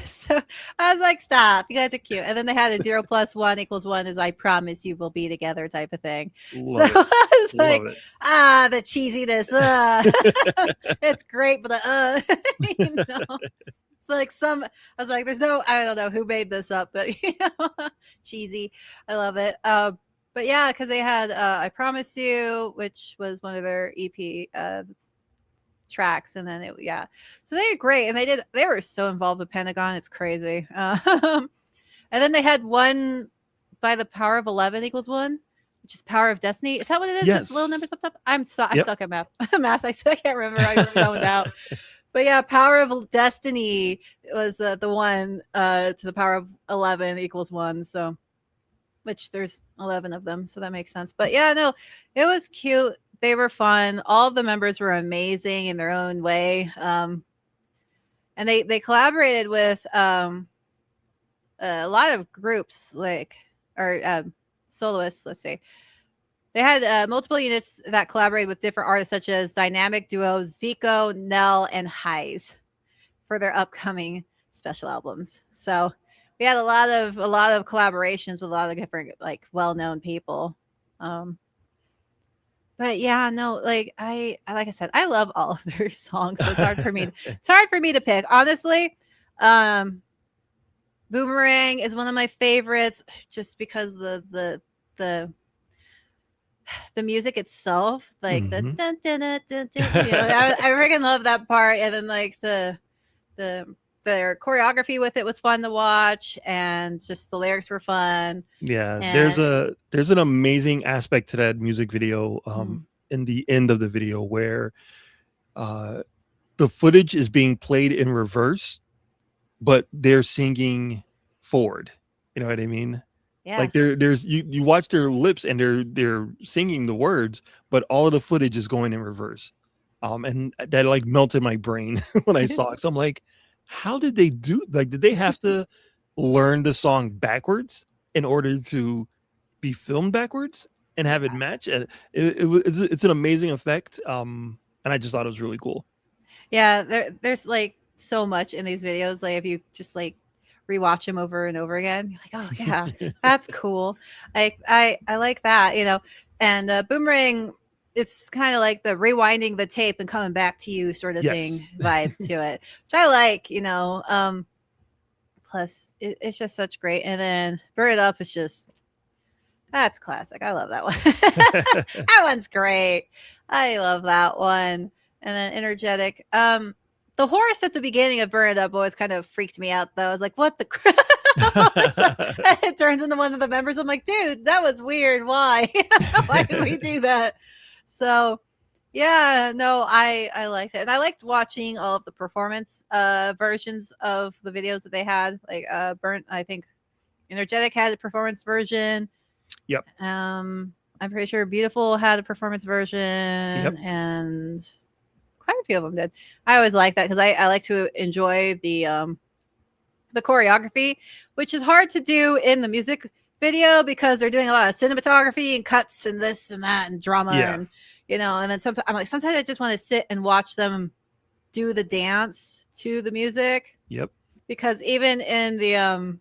So I was like, stop, you guys are cute. And then they had a 0 plus 1 equals 1 is I promise you we'll be together type of thing. So Love it. I was Love like, the cheesiness, it's great, but you know. It's like I was like, I don't know who made this up, but cheesy. I love it. But yeah, because they had I Promise You, which was one of their EP tracks, and then so they did great, and they were so involved with Pentagon, it's crazy. And then they had one by the power of 11 equals 1, which is Power of Destiny. Is that what it is? Yes. With little numbers up top. I Yep. suck at math. Math. I can't remember. I zoned out. But yeah, Power of Destiny was the one to the power of 11 equals 1. So, which there's 11 of them, so that makes sense. But yeah, no, it was cute. They were fun. All the members were amazing in their own way. And they collaborated with a lot of groups, like or soloists. Let's say they had multiple units that collaborated with different artists, such as dynamic duos Zico, Nell, and Highs for their upcoming special albums. So we had a lot of collaborations with a lot of different like well-known people. But yeah, no, like I like I said, I love all of their songs. So it's hard for me. It's hard for me to pick, honestly. Boomerang is one of my favorites, just because the music itself, like the Mhm. dun, dun, dun, dun, dun, I freaking love that part. And then like their choreography with it was fun to watch, and just the lyrics were fun. Yeah, And there's an amazing aspect to that music video mm, in the end of the video where uh the footage is being played in reverse, but they're singing forward. You know what I mean? yeah, Like there's you watch their lips and they're singing the words, but all of the footage is going in reverse. And that like melted my brain when I saw it. So I'm like, how did they do, like, did they have to learn the song backwards in order to be filmed backwards and have it match? And it's an amazing effect. And I just thought it was really cool. yeah. There's like so much in these videos. Like if you just like rewatch them over and over again, you're like, oh yeah, that's cool. I like that, you know. And Boomerang, it's kind of like the rewinding the tape and coming back to you sort of thing Yes. vibe to it, which I like, you know. Plus it's just such great. And then Burn It Up is just, that's classic. I love that one. That one's great. I love that one. And then Energetic. The horse at the beginning of Burn It Up always kind of freaked me out, though. I was like, what the crap? It turns into one of the members. I'm like, dude, that was weird. Why? Why did we do that? So yeah, no, I liked it. And I liked watching all of the performance versions of the videos that they had. Like I think Energetic had a performance version. Yep. I'm pretty sure Beautiful had a performance version, and quite a few of them did. I always like that because I like to enjoy the choreography, which is hard to do in the music video because they're doing a lot of cinematography and cuts and this and that and drama and you know. And then sometimes I'm like, sometimes I just want to sit and watch them do the dance to the music. Yep. Because even in the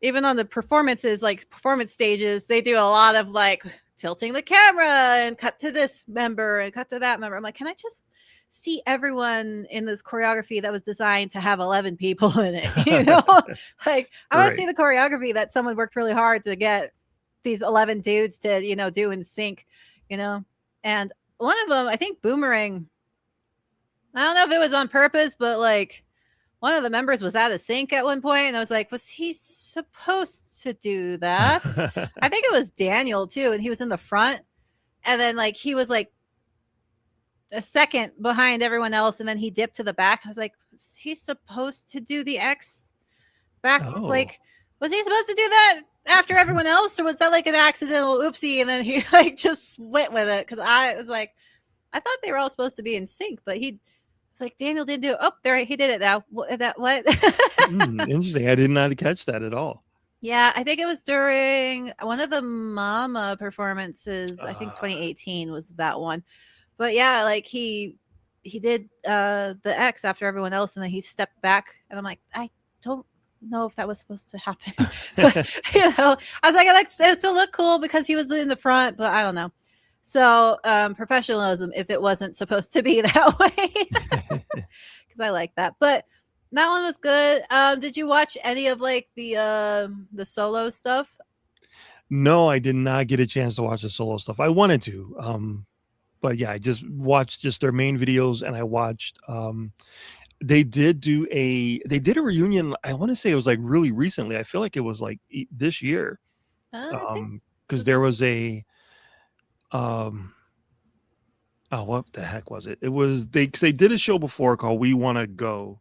even on the performances, like performance stages, they do a lot of like tilting the camera and cut to this member and cut to that member. I'm like, can I just see everyone in this choreography that was designed to have 11 people in it? You know, like I want to see the choreography that someone worked really hard to get these 11 dudes to, you know, do in sync, you know. And one of them, I think Boomerang, I don't know if it was on purpose, but like one of the members was out of sync at one point, and I was like, was he supposed to do that? I think it was Daniel too, and he was in the front, and then like he was like a second behind everyone else, and then he dipped to the back. I was like, was he supposed to do the X back? Like, was he supposed to do that after everyone else, or was that like an accidental oopsie, and then he like just went with it? Because I was like, I thought they were all supposed to be in sync, but it's like Daniel didn't do it. Oh, there, he did it now. What? Interesting. I did not catch that at all. Yeah, I think it was during one of the Mama performances. I think 2018 was that one. But yeah, like he did the X after everyone else, and then he stepped back, and I'm like, I don't know if that was supposed to happen. But, you know, I was like, it still looked cool because he was in the front, but I don't know. So professionalism, if it wasn't supposed to be that way, because I like that. But that one was good. Did you watch any of like the solo stuff? No, I did not get a chance to watch the solo stuff. I wanted to, but yeah, I just watched just their main videos, and I watched. They did a reunion. I want to say it was like really recently. I feel like it was like this year. because there was a um oh, what the heck was it? It was they did a show before called We Want to Go,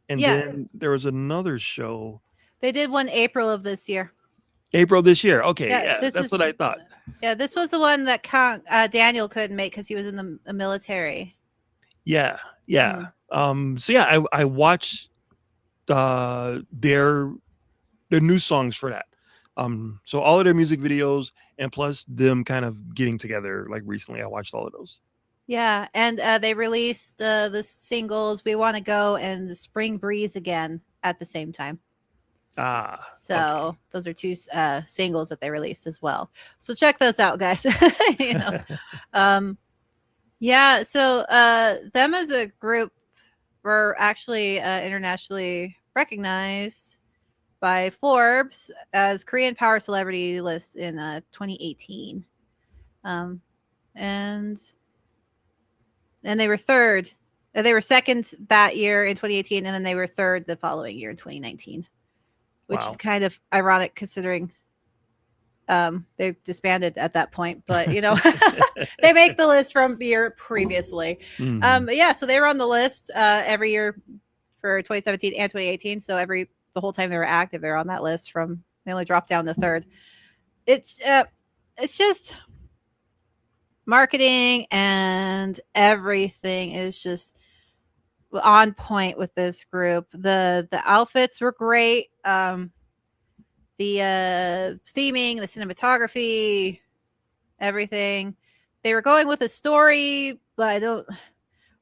and Yeah, then there was another show they did one April of this year. April this year. Okay, Yeah, yeah, this that's what is I thought. yeah, this was the one that Daniel couldn't make because he was in the military. Yeah, yeah. Mm. So yeah, I watched their new songs for that. So all of their music videos and plus them kind of getting together like recently. I watched all of those. Yeah, and they released the singles "We Want to Go" and "The Spring Breeze" again at the same time. Ah, So okay. those are two singles that they released as well. So check those out, guys. you know, um, yeah. So them as a group were actually internationally recognized by Forbes as Korean Power Celebrity list in 2018, and they were third. They were second that year in 2018, and then they were third the following year in 2019, which Wow. is kind of ironic considering they've disbanded at that point. But they make the list from the year previously. Mhm. Yeah, so they were on the list every year for 2017 and 2018. So the whole time they were active, they're on that list. They only dropped down to third. It's just marketing and everything is just on point with this group. The outfits were great. The theming, the cinematography, everything. They were going with a story, but I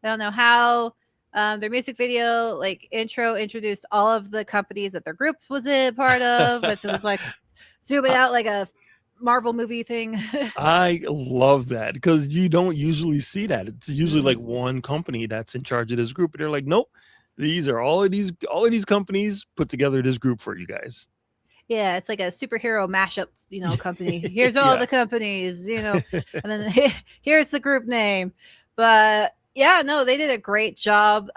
don't know how. Their music video, like intro, introduced all of the companies that their group was a part of, which was like zooming out like a Marvel movie thing. I love that because you don't usually see that. It's usually like Mm. one company that's in charge of this group, and they're like, nope, these are all of these companies put together this group for you guys. Yeah, it's like a superhero mashup, company. Here's all Yeah. the companies, and then here's the group name. But yeah, no, they did a great job.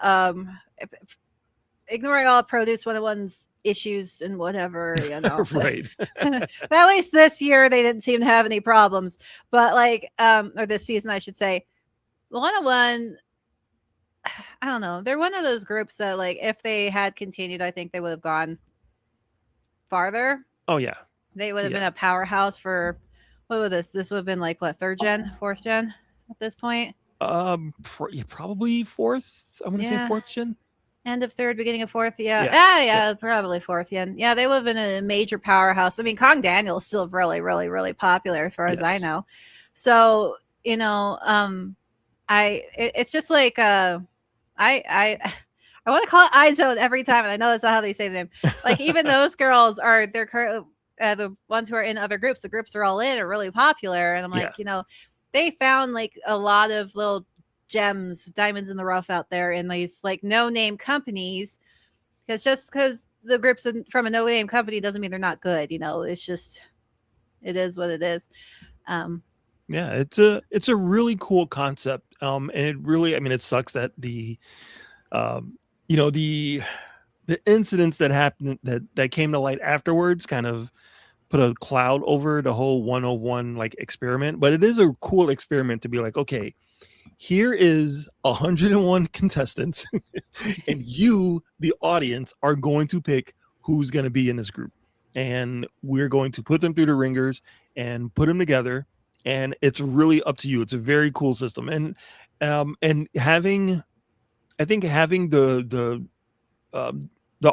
Ignoring all Produce 101's issues and whatever, Right. But at least this year they didn't seem to have any problems. But or this season, I should say, 101, I don't know. They're one of those groups that, like, if they had continued, I think they would have gone farther. Oh yeah. They would have Yeah. been a powerhouse for what would this would have been like what, third gen, fourth gen at this point? Probably fourth. I'm gonna say Yeah. fourth gen. End of third, beginning of fourth. Yeah. Yeah. Yeah, probably fourth. Yeah, they would have been a major powerhouse. I mean, Kang Daniel is still really, really, really popular as far as I Yes. know. So, it's just like I want to call it iZone every time, and I know that's not how they say them. Like even those girls they're the ones who are in other groups. The groups are all in are really popular, and I'm Yeah. like, they found like a lot of little gems, diamonds in the rough out there in these like no name companies. Because just because the group's from a no name company doesn't mean they're not good. It's just it is what it is. Yeah, it's a really cool concept. And it really, I mean, it sucks that um, the incidents that happened that came to light afterwards kind of put a cloud over the whole 101 like experiment. But it is a cool experiment to be like, okay, here is 101 contestants, and you, the audience, are going to pick who's going to be in this group, and we're going to put them through the ringers and put them together, and it's really up to you. It's a very cool system, and having I think having the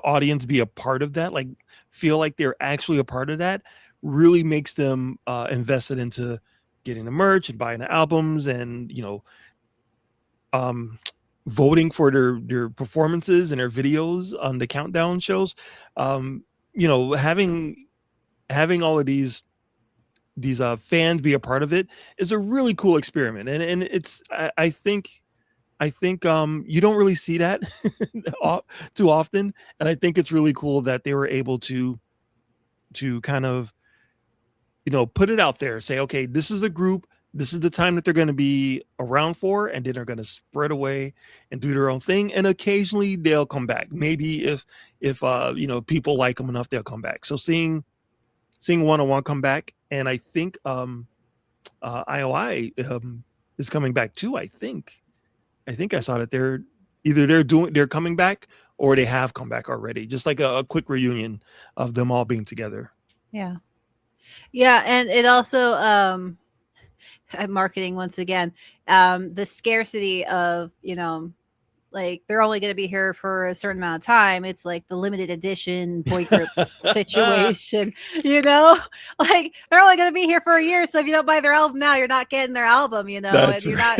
audience be a part of that, like feel like they're actually a part of that, really makes them invested into getting the merch and buying the albums, and um, voting for their performances and their videos on the countdown shows. Having all of these fans be a part of it is a really cool experiment, and it's I think you don't really see that too often, and I think it's really cool that they were able to kind of put it out there, say, okay, this is the group, this is the time that they're going to be around for, and then they're going to spread away and do their own thing, and occasionally they'll come back. Maybe if people like them enough, they'll come back. So seeing seeing one on one come back, and I think IOI is coming back too. I think I saw that they're coming back or they have come back already. Just like a quick reunion of them all being together. Yeah. Yeah, and it also marketing once again. The scarcity of, like they're only going to be here for a certain amount of time. It's like the limited edition boy group situation, like they're only going to be here for a year. So if you don't buy their album now, you're not getting their album, That's and you're not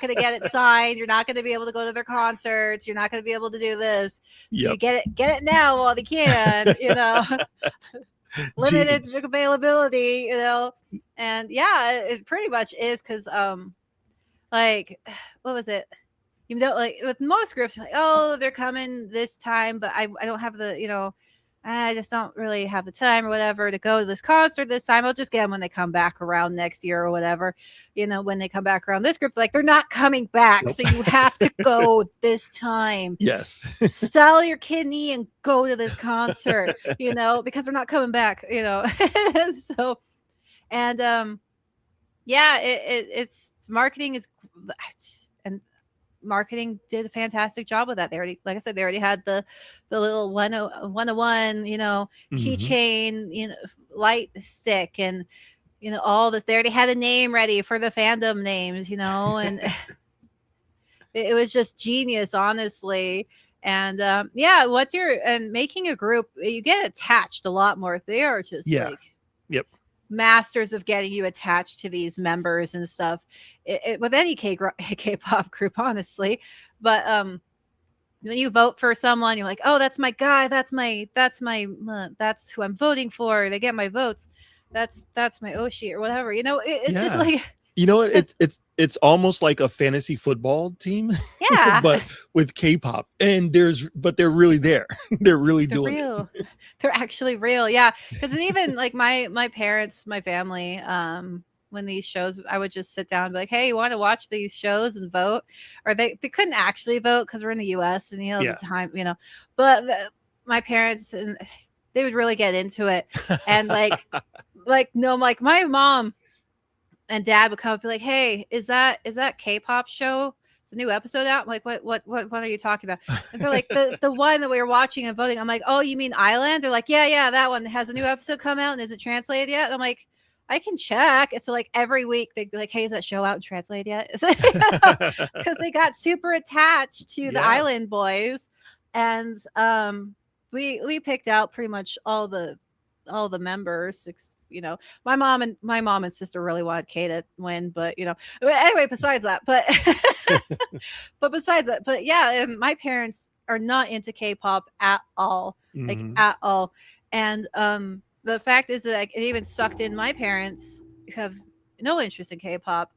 going to get it signed. You're not going to be able to go to their concerts. You're not going to be able to do this. So you get it now while they can, limited Jeez. availability, and yeah, it pretty much is because, like, what was it? Like with most groups, like, oh, they're coming this time, but I don't have I just don't really have the time or whatever to go to this concert this time. I'll just get them when they come back around next year or whatever. When they come back around, this group's like, they're not coming back. Nope. So you have to go this time. Yes. Sell your kidney and go to this concert, because they're not coming back, So, and yeah, it's marketing is, and marketing did a fantastic job with that. They already, like I said, they already had the little 101, keychain, light stick, and all this. They already had a name ready for the fandom names, and it was just genius, honestly. And yeah, and making a group, you get attached a lot more. They are just Yep. masters of getting you attached to these members and stuff. With any K-pop group, honestly. But when you vote for someone, you're like, oh, that's my guy. That's who I'm voting for. They get my votes. That's my Oshi or whatever. It's just like, it's almost like a fantasy football team. yeah, but with K-pop, and they're really there. They're really doing real. it. They're actually real. Yeah. Because even like my parents, my family, when these shows, I would just sit down and be like, hey, you want to watch these shows and vote? Or they couldn't actually vote because we're in the US and, the time, but my parents, and they would really get into it. And like my mom and dad would come up and be like, hey, is that K-pop show? It's a new episode out. I'm like, what are you talking about? And they're like, the one that we were watching and voting. I'm like, oh, you mean Island? They're like, yeah, that one has a new episode come out and is it translated yet? And I'm like, I can check. It's like every week they'd be like, hey, is that show out and translated yet? Because they got super attached to the Island boys. And we picked out pretty much all the members. My mom and sister really wanted K to win, but anyway, besides that, but yeah, and my parents are not into K-pop at all, like at all. And the fact is that it even sucked in my parents who have no interest in K-pop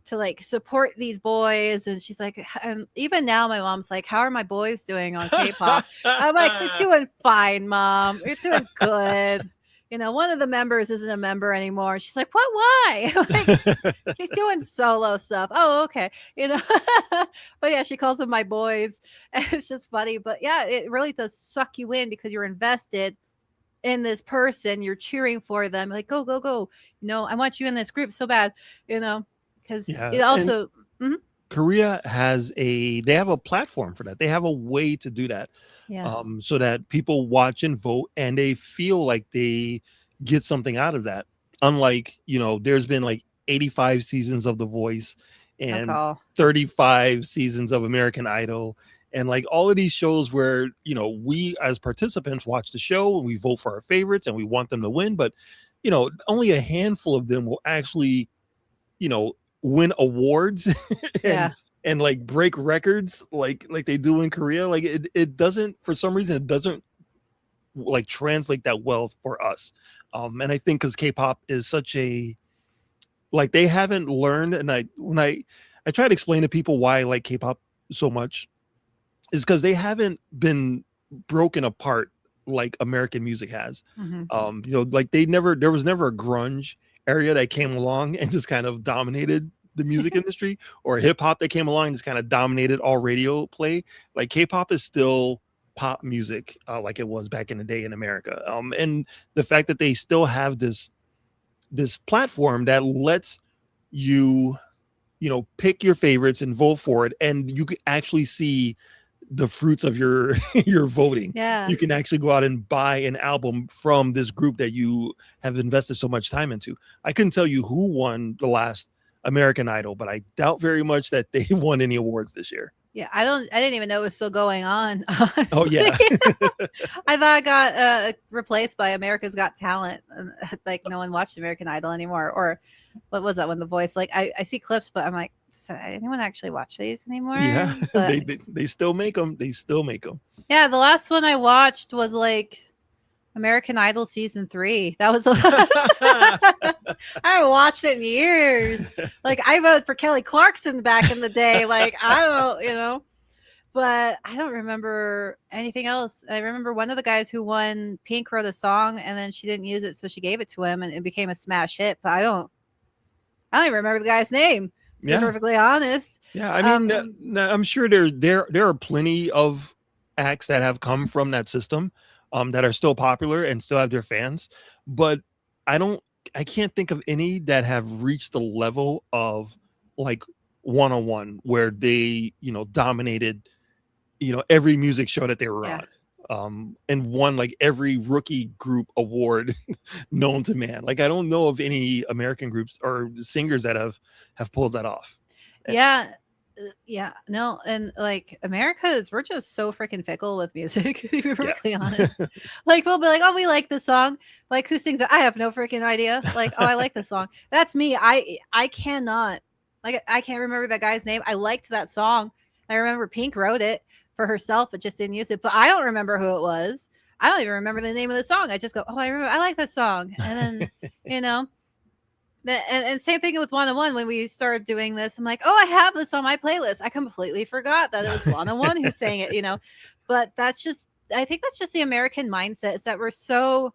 to like support these boys. And she's like, and even now my mom's like, how are my boys doing on K-pop? I'm like, they're doing fine, Mom. You're doing good. One of the members isn't a member anymore. She's like, what? Why? Like, he's doing solo stuff. Oh, okay. But yeah, she calls them my boys. And it's just funny. But yeah, it really does suck you in because you're invested in this person. You're cheering for them. Like, go, go, go. I want you in this group so bad, because it also. Korea they have a platform for that. They have a way to do that. Yeah. So that people watch and vote and they feel like they get something out of that. Unlike, there's been like 85 seasons of The Voice and 35 seasons of American Idol. And like all of these shows where, we as participants watch the show and we vote for our favorites and we want them to win. But, only a handful of them will actually, win awards and like break records like they do in Korea. Like it doesn't, for some reason, it doesn't like translate that well for us. And I think because K-pop is such a, like they haven't learned. And when I try to explain to people why I like K-pop so much is because they haven't been broken apart like American music has. Like there was never a grunge area that came along and just kind of dominated the music industry, or hip hop that came along and just kind of dominated all radio play. Like K-pop is still pop music like it was back in the day in America. And the fact that they still have this platform that lets you, pick your favorites and vote for it, and you can actually see the fruits of your your voting. Yeah. You can actually go out and buy an album from this group that you have invested so much time into. I couldn't tell you who won the last American Idol, but I doubt very much that they won any awards this year. Yeah, I didn't even know it was still going on, Oh honestly. yeah. I thought it got replaced by America's Got Talent. Like no one watched American Idol anymore. Or what was that one? The Voice. Like I see clips, but I'm like, does anyone actually watch these anymore? Yeah, But they still make them. They still make them. yeah, the last one I watched was like American Idol season 3. That was the last. I haven't watched it in years. Like I voted for Kelly Clarkson back in the day. Like I don't, but I don't remember anything else. I remember one of the guys who won, Pink, wrote a song and then she didn't use it, so she gave it to him and it became a smash hit. But I don't even remember the guy's name. To be perfectly honest. Yeah, I mean, I'm sure there are plenty of acts that have come from that system that are still popular and still have their fans, but I can't think of any that have reached the level of like 101 where they, dominated, every music show that they were on, and won like every rookie group award known to man. Like I don't know of any American groups or singers that have pulled that off. Yeah, no, and like we're just so freaking fickle with music, to be perfectly honest. Like we'll be like, oh, we like this song. Like who sings it? I have no freaking idea. Like, oh, I like this song. That's me. I cannot, like, I can't remember that guy's name. I liked that song. I remember Pink wrote it for herself, but just didn't use it. But I don't remember who it was. I don't even remember the name of the song. I just go, oh, I like that song. And then, and same thing with 101. When we started doing this, I'm like, oh, I have this on my playlist. I completely forgot that it was 101 who sang it, But I think that's just the American mindset, is that we're so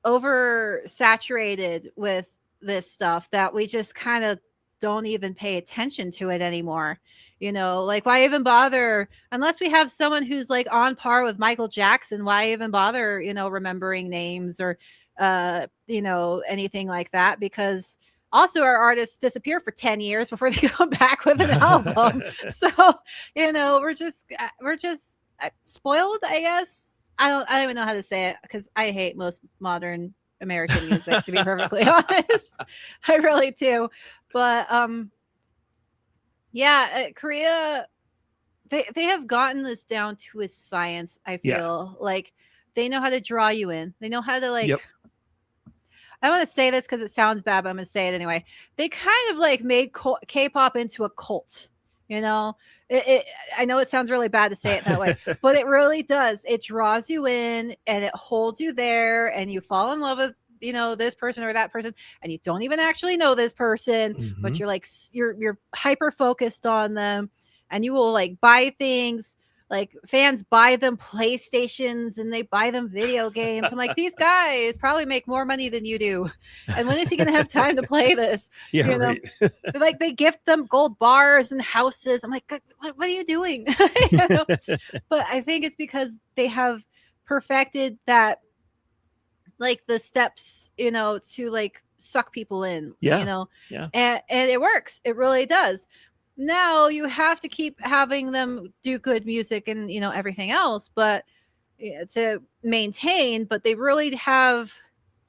oversaturated with this stuff that we just kind of don't even pay attention to it anymore. Like why even bother unless we have someone who's like on par with Michael Jackson? Why even bother, remembering names or anything like that? Because also our artists disappear for 10 years before they come back with an album. So, we're just spoiled, I guess. I don't even know how to say it because I hate most modern American music, to be perfectly honest. I really do. But Korea, they have gotten this down to a science. I feel like they know how to draw you in. They know how to like. Yep. I want to say this because it sounds bad, but I'm going to say it anyway. They kind of like made K-pop into a cult. I know it sounds really bad to say it that way, but it really does. It draws you in and it holds you there, and you fall in love with this person or that person, and you don't even actually know this person, but you're like you're hyper focused on them, and you will like buy things. Like fans buy them PlayStations and they buy them video games. I'm like, these guys probably make more money than you do. And when is he going to have time to play this? Right. Like they gift them gold bars and houses. I'm like, what are you doing? But I think it's because they have perfected that, like the steps, to like suck people in, and it works. It really does. Now you have to keep having them do good music and everything else, but to maintain. But they really have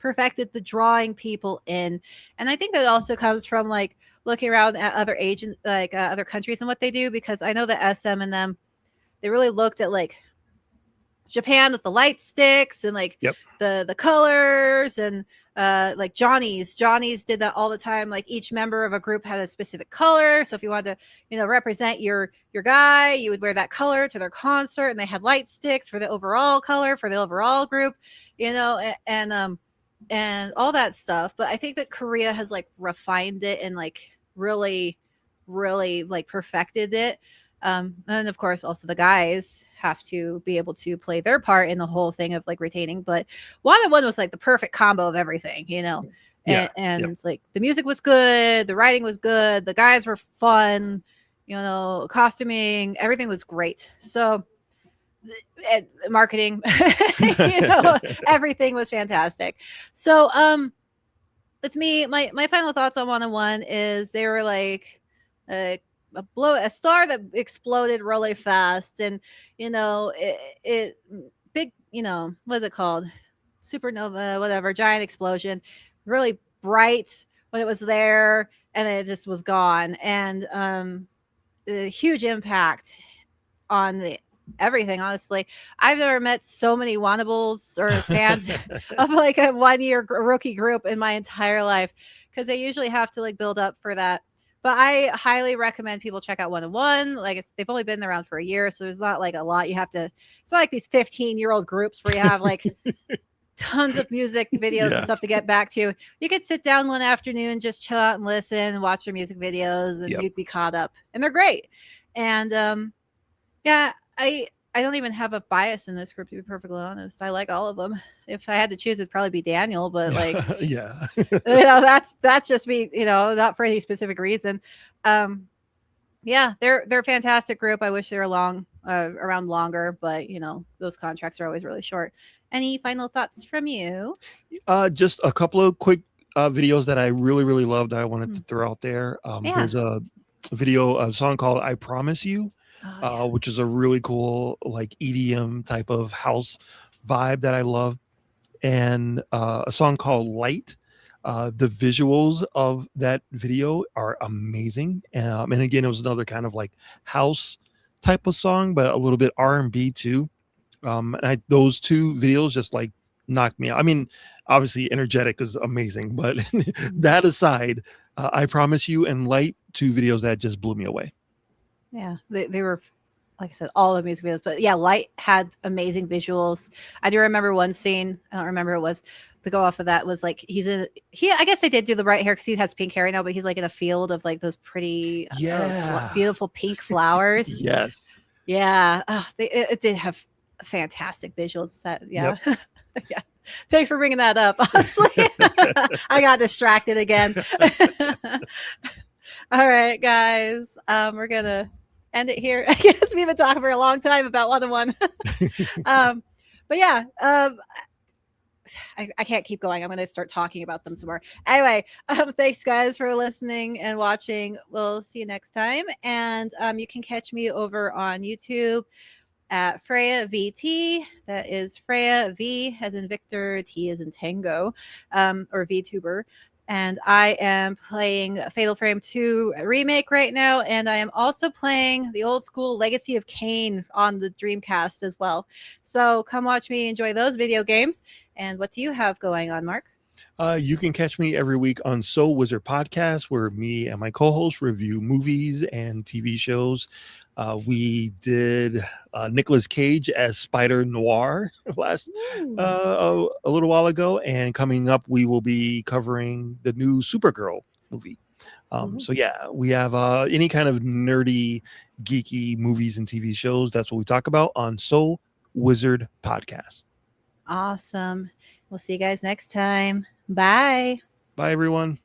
perfected the drawing people in, and I think that also comes from like looking around at other other countries and what they do, because I know that SM and them, they really looked at like Japan with the light sticks and like the colors, and like Johnny's did that all the time. Like each member of a group had a specific color, so if you wanted to represent your guy, you would wear that color to their concert, and they had light sticks for the overall color for the overall group, and all that stuff. But I think that Korea has like refined it and like really like perfected it. And of course also the guys have to be able to play their part in the whole thing of like retaining. But Wannable was like the perfect combo of everything, and like the music was good, the writing was good, the guys were fun, costuming, everything was great. So and marketing, everything was fantastic. So with me, my final thoughts on 101 is they were like a star that exploded really fast, and it big, what is it called, supernova, whatever, giant explosion, really bright when it was there, and then it just was gone, and a huge impact on the everything. Honestly, I've never met so many Wannables or fans of like a 1 year rookie group in my entire life, because they usually have to like build up for that. But I highly recommend people check out 101. Like they've only been around for a year, so there's not like a lot you have to. It's not like these 15-year-old groups where you have like tons of music videos and stuff to get back to. You could sit down one afternoon, just chill out and listen and watch their music videos, and you'd be caught up. And they're great. And yeah, I don't even have a bias in this group, to be perfectly honest. I like all of them. If I had to choose, it'd probably be Daniel, but like, yeah, that's just me, not for any specific reason. Yeah, they're a fantastic group. I wish they were around longer, but those contracts are always really short. Any final thoughts from you? Just a couple of quick videos that I really, really loved that I wanted to throw out there. There's a song called "I Promise You," which is a really cool like EDM type of house vibe that I love, and a song called "Light." The visuals of that video are amazing, and again, it was another kind of like house type of song, but a little bit R&B too. And those two videos just like knocked me out. I mean, obviously, Energetic is amazing, but that aside, I Promise You and Light, two videos that just blew me away. Yeah, they were, like I said, all the music videos. But yeah, Light had amazing visuals. I do remember one scene. I don't remember who it was. To go off of that was like I guess they did do the right hair because he has pink hair right now, but he's like in a field of like those pretty, beautiful pink flowers. Yes. Yeah. It did have fantastic visuals. Yeah. Thanks for bringing that up. Honestly, I got distracted again. All right, guys. We're gonna end it here. I guess we've been talking for a long time about 101. But yeah, I can't keep going. I'm going to start talking about them some more. Anyway, thanks guys for listening and watching. We'll see you next time. And you can catch me over on YouTube at Freyja VT. That is Freyja V as in Victor, T as in Tango, or VTuber. And I am playing Fatal Frame 2 remake right now, and I am also playing the old school Legacy of Kain on the Dreamcast as well. So come watch me enjoy those video games. And what do you have going on, Mark? You can catch me every week on Soul Wizard Podcast, where me and my co-host review movies and TV shows. We did Nicolas Cage as Spider Noir last a little while ago, and coming up we will be covering the new Supergirl movie. So yeah, we have any kind of nerdy, geeky movies and TV shows. That's what we talk about on Soul Wizard Podcast. Awesome. We'll see you guys next time. Bye. Bye, everyone.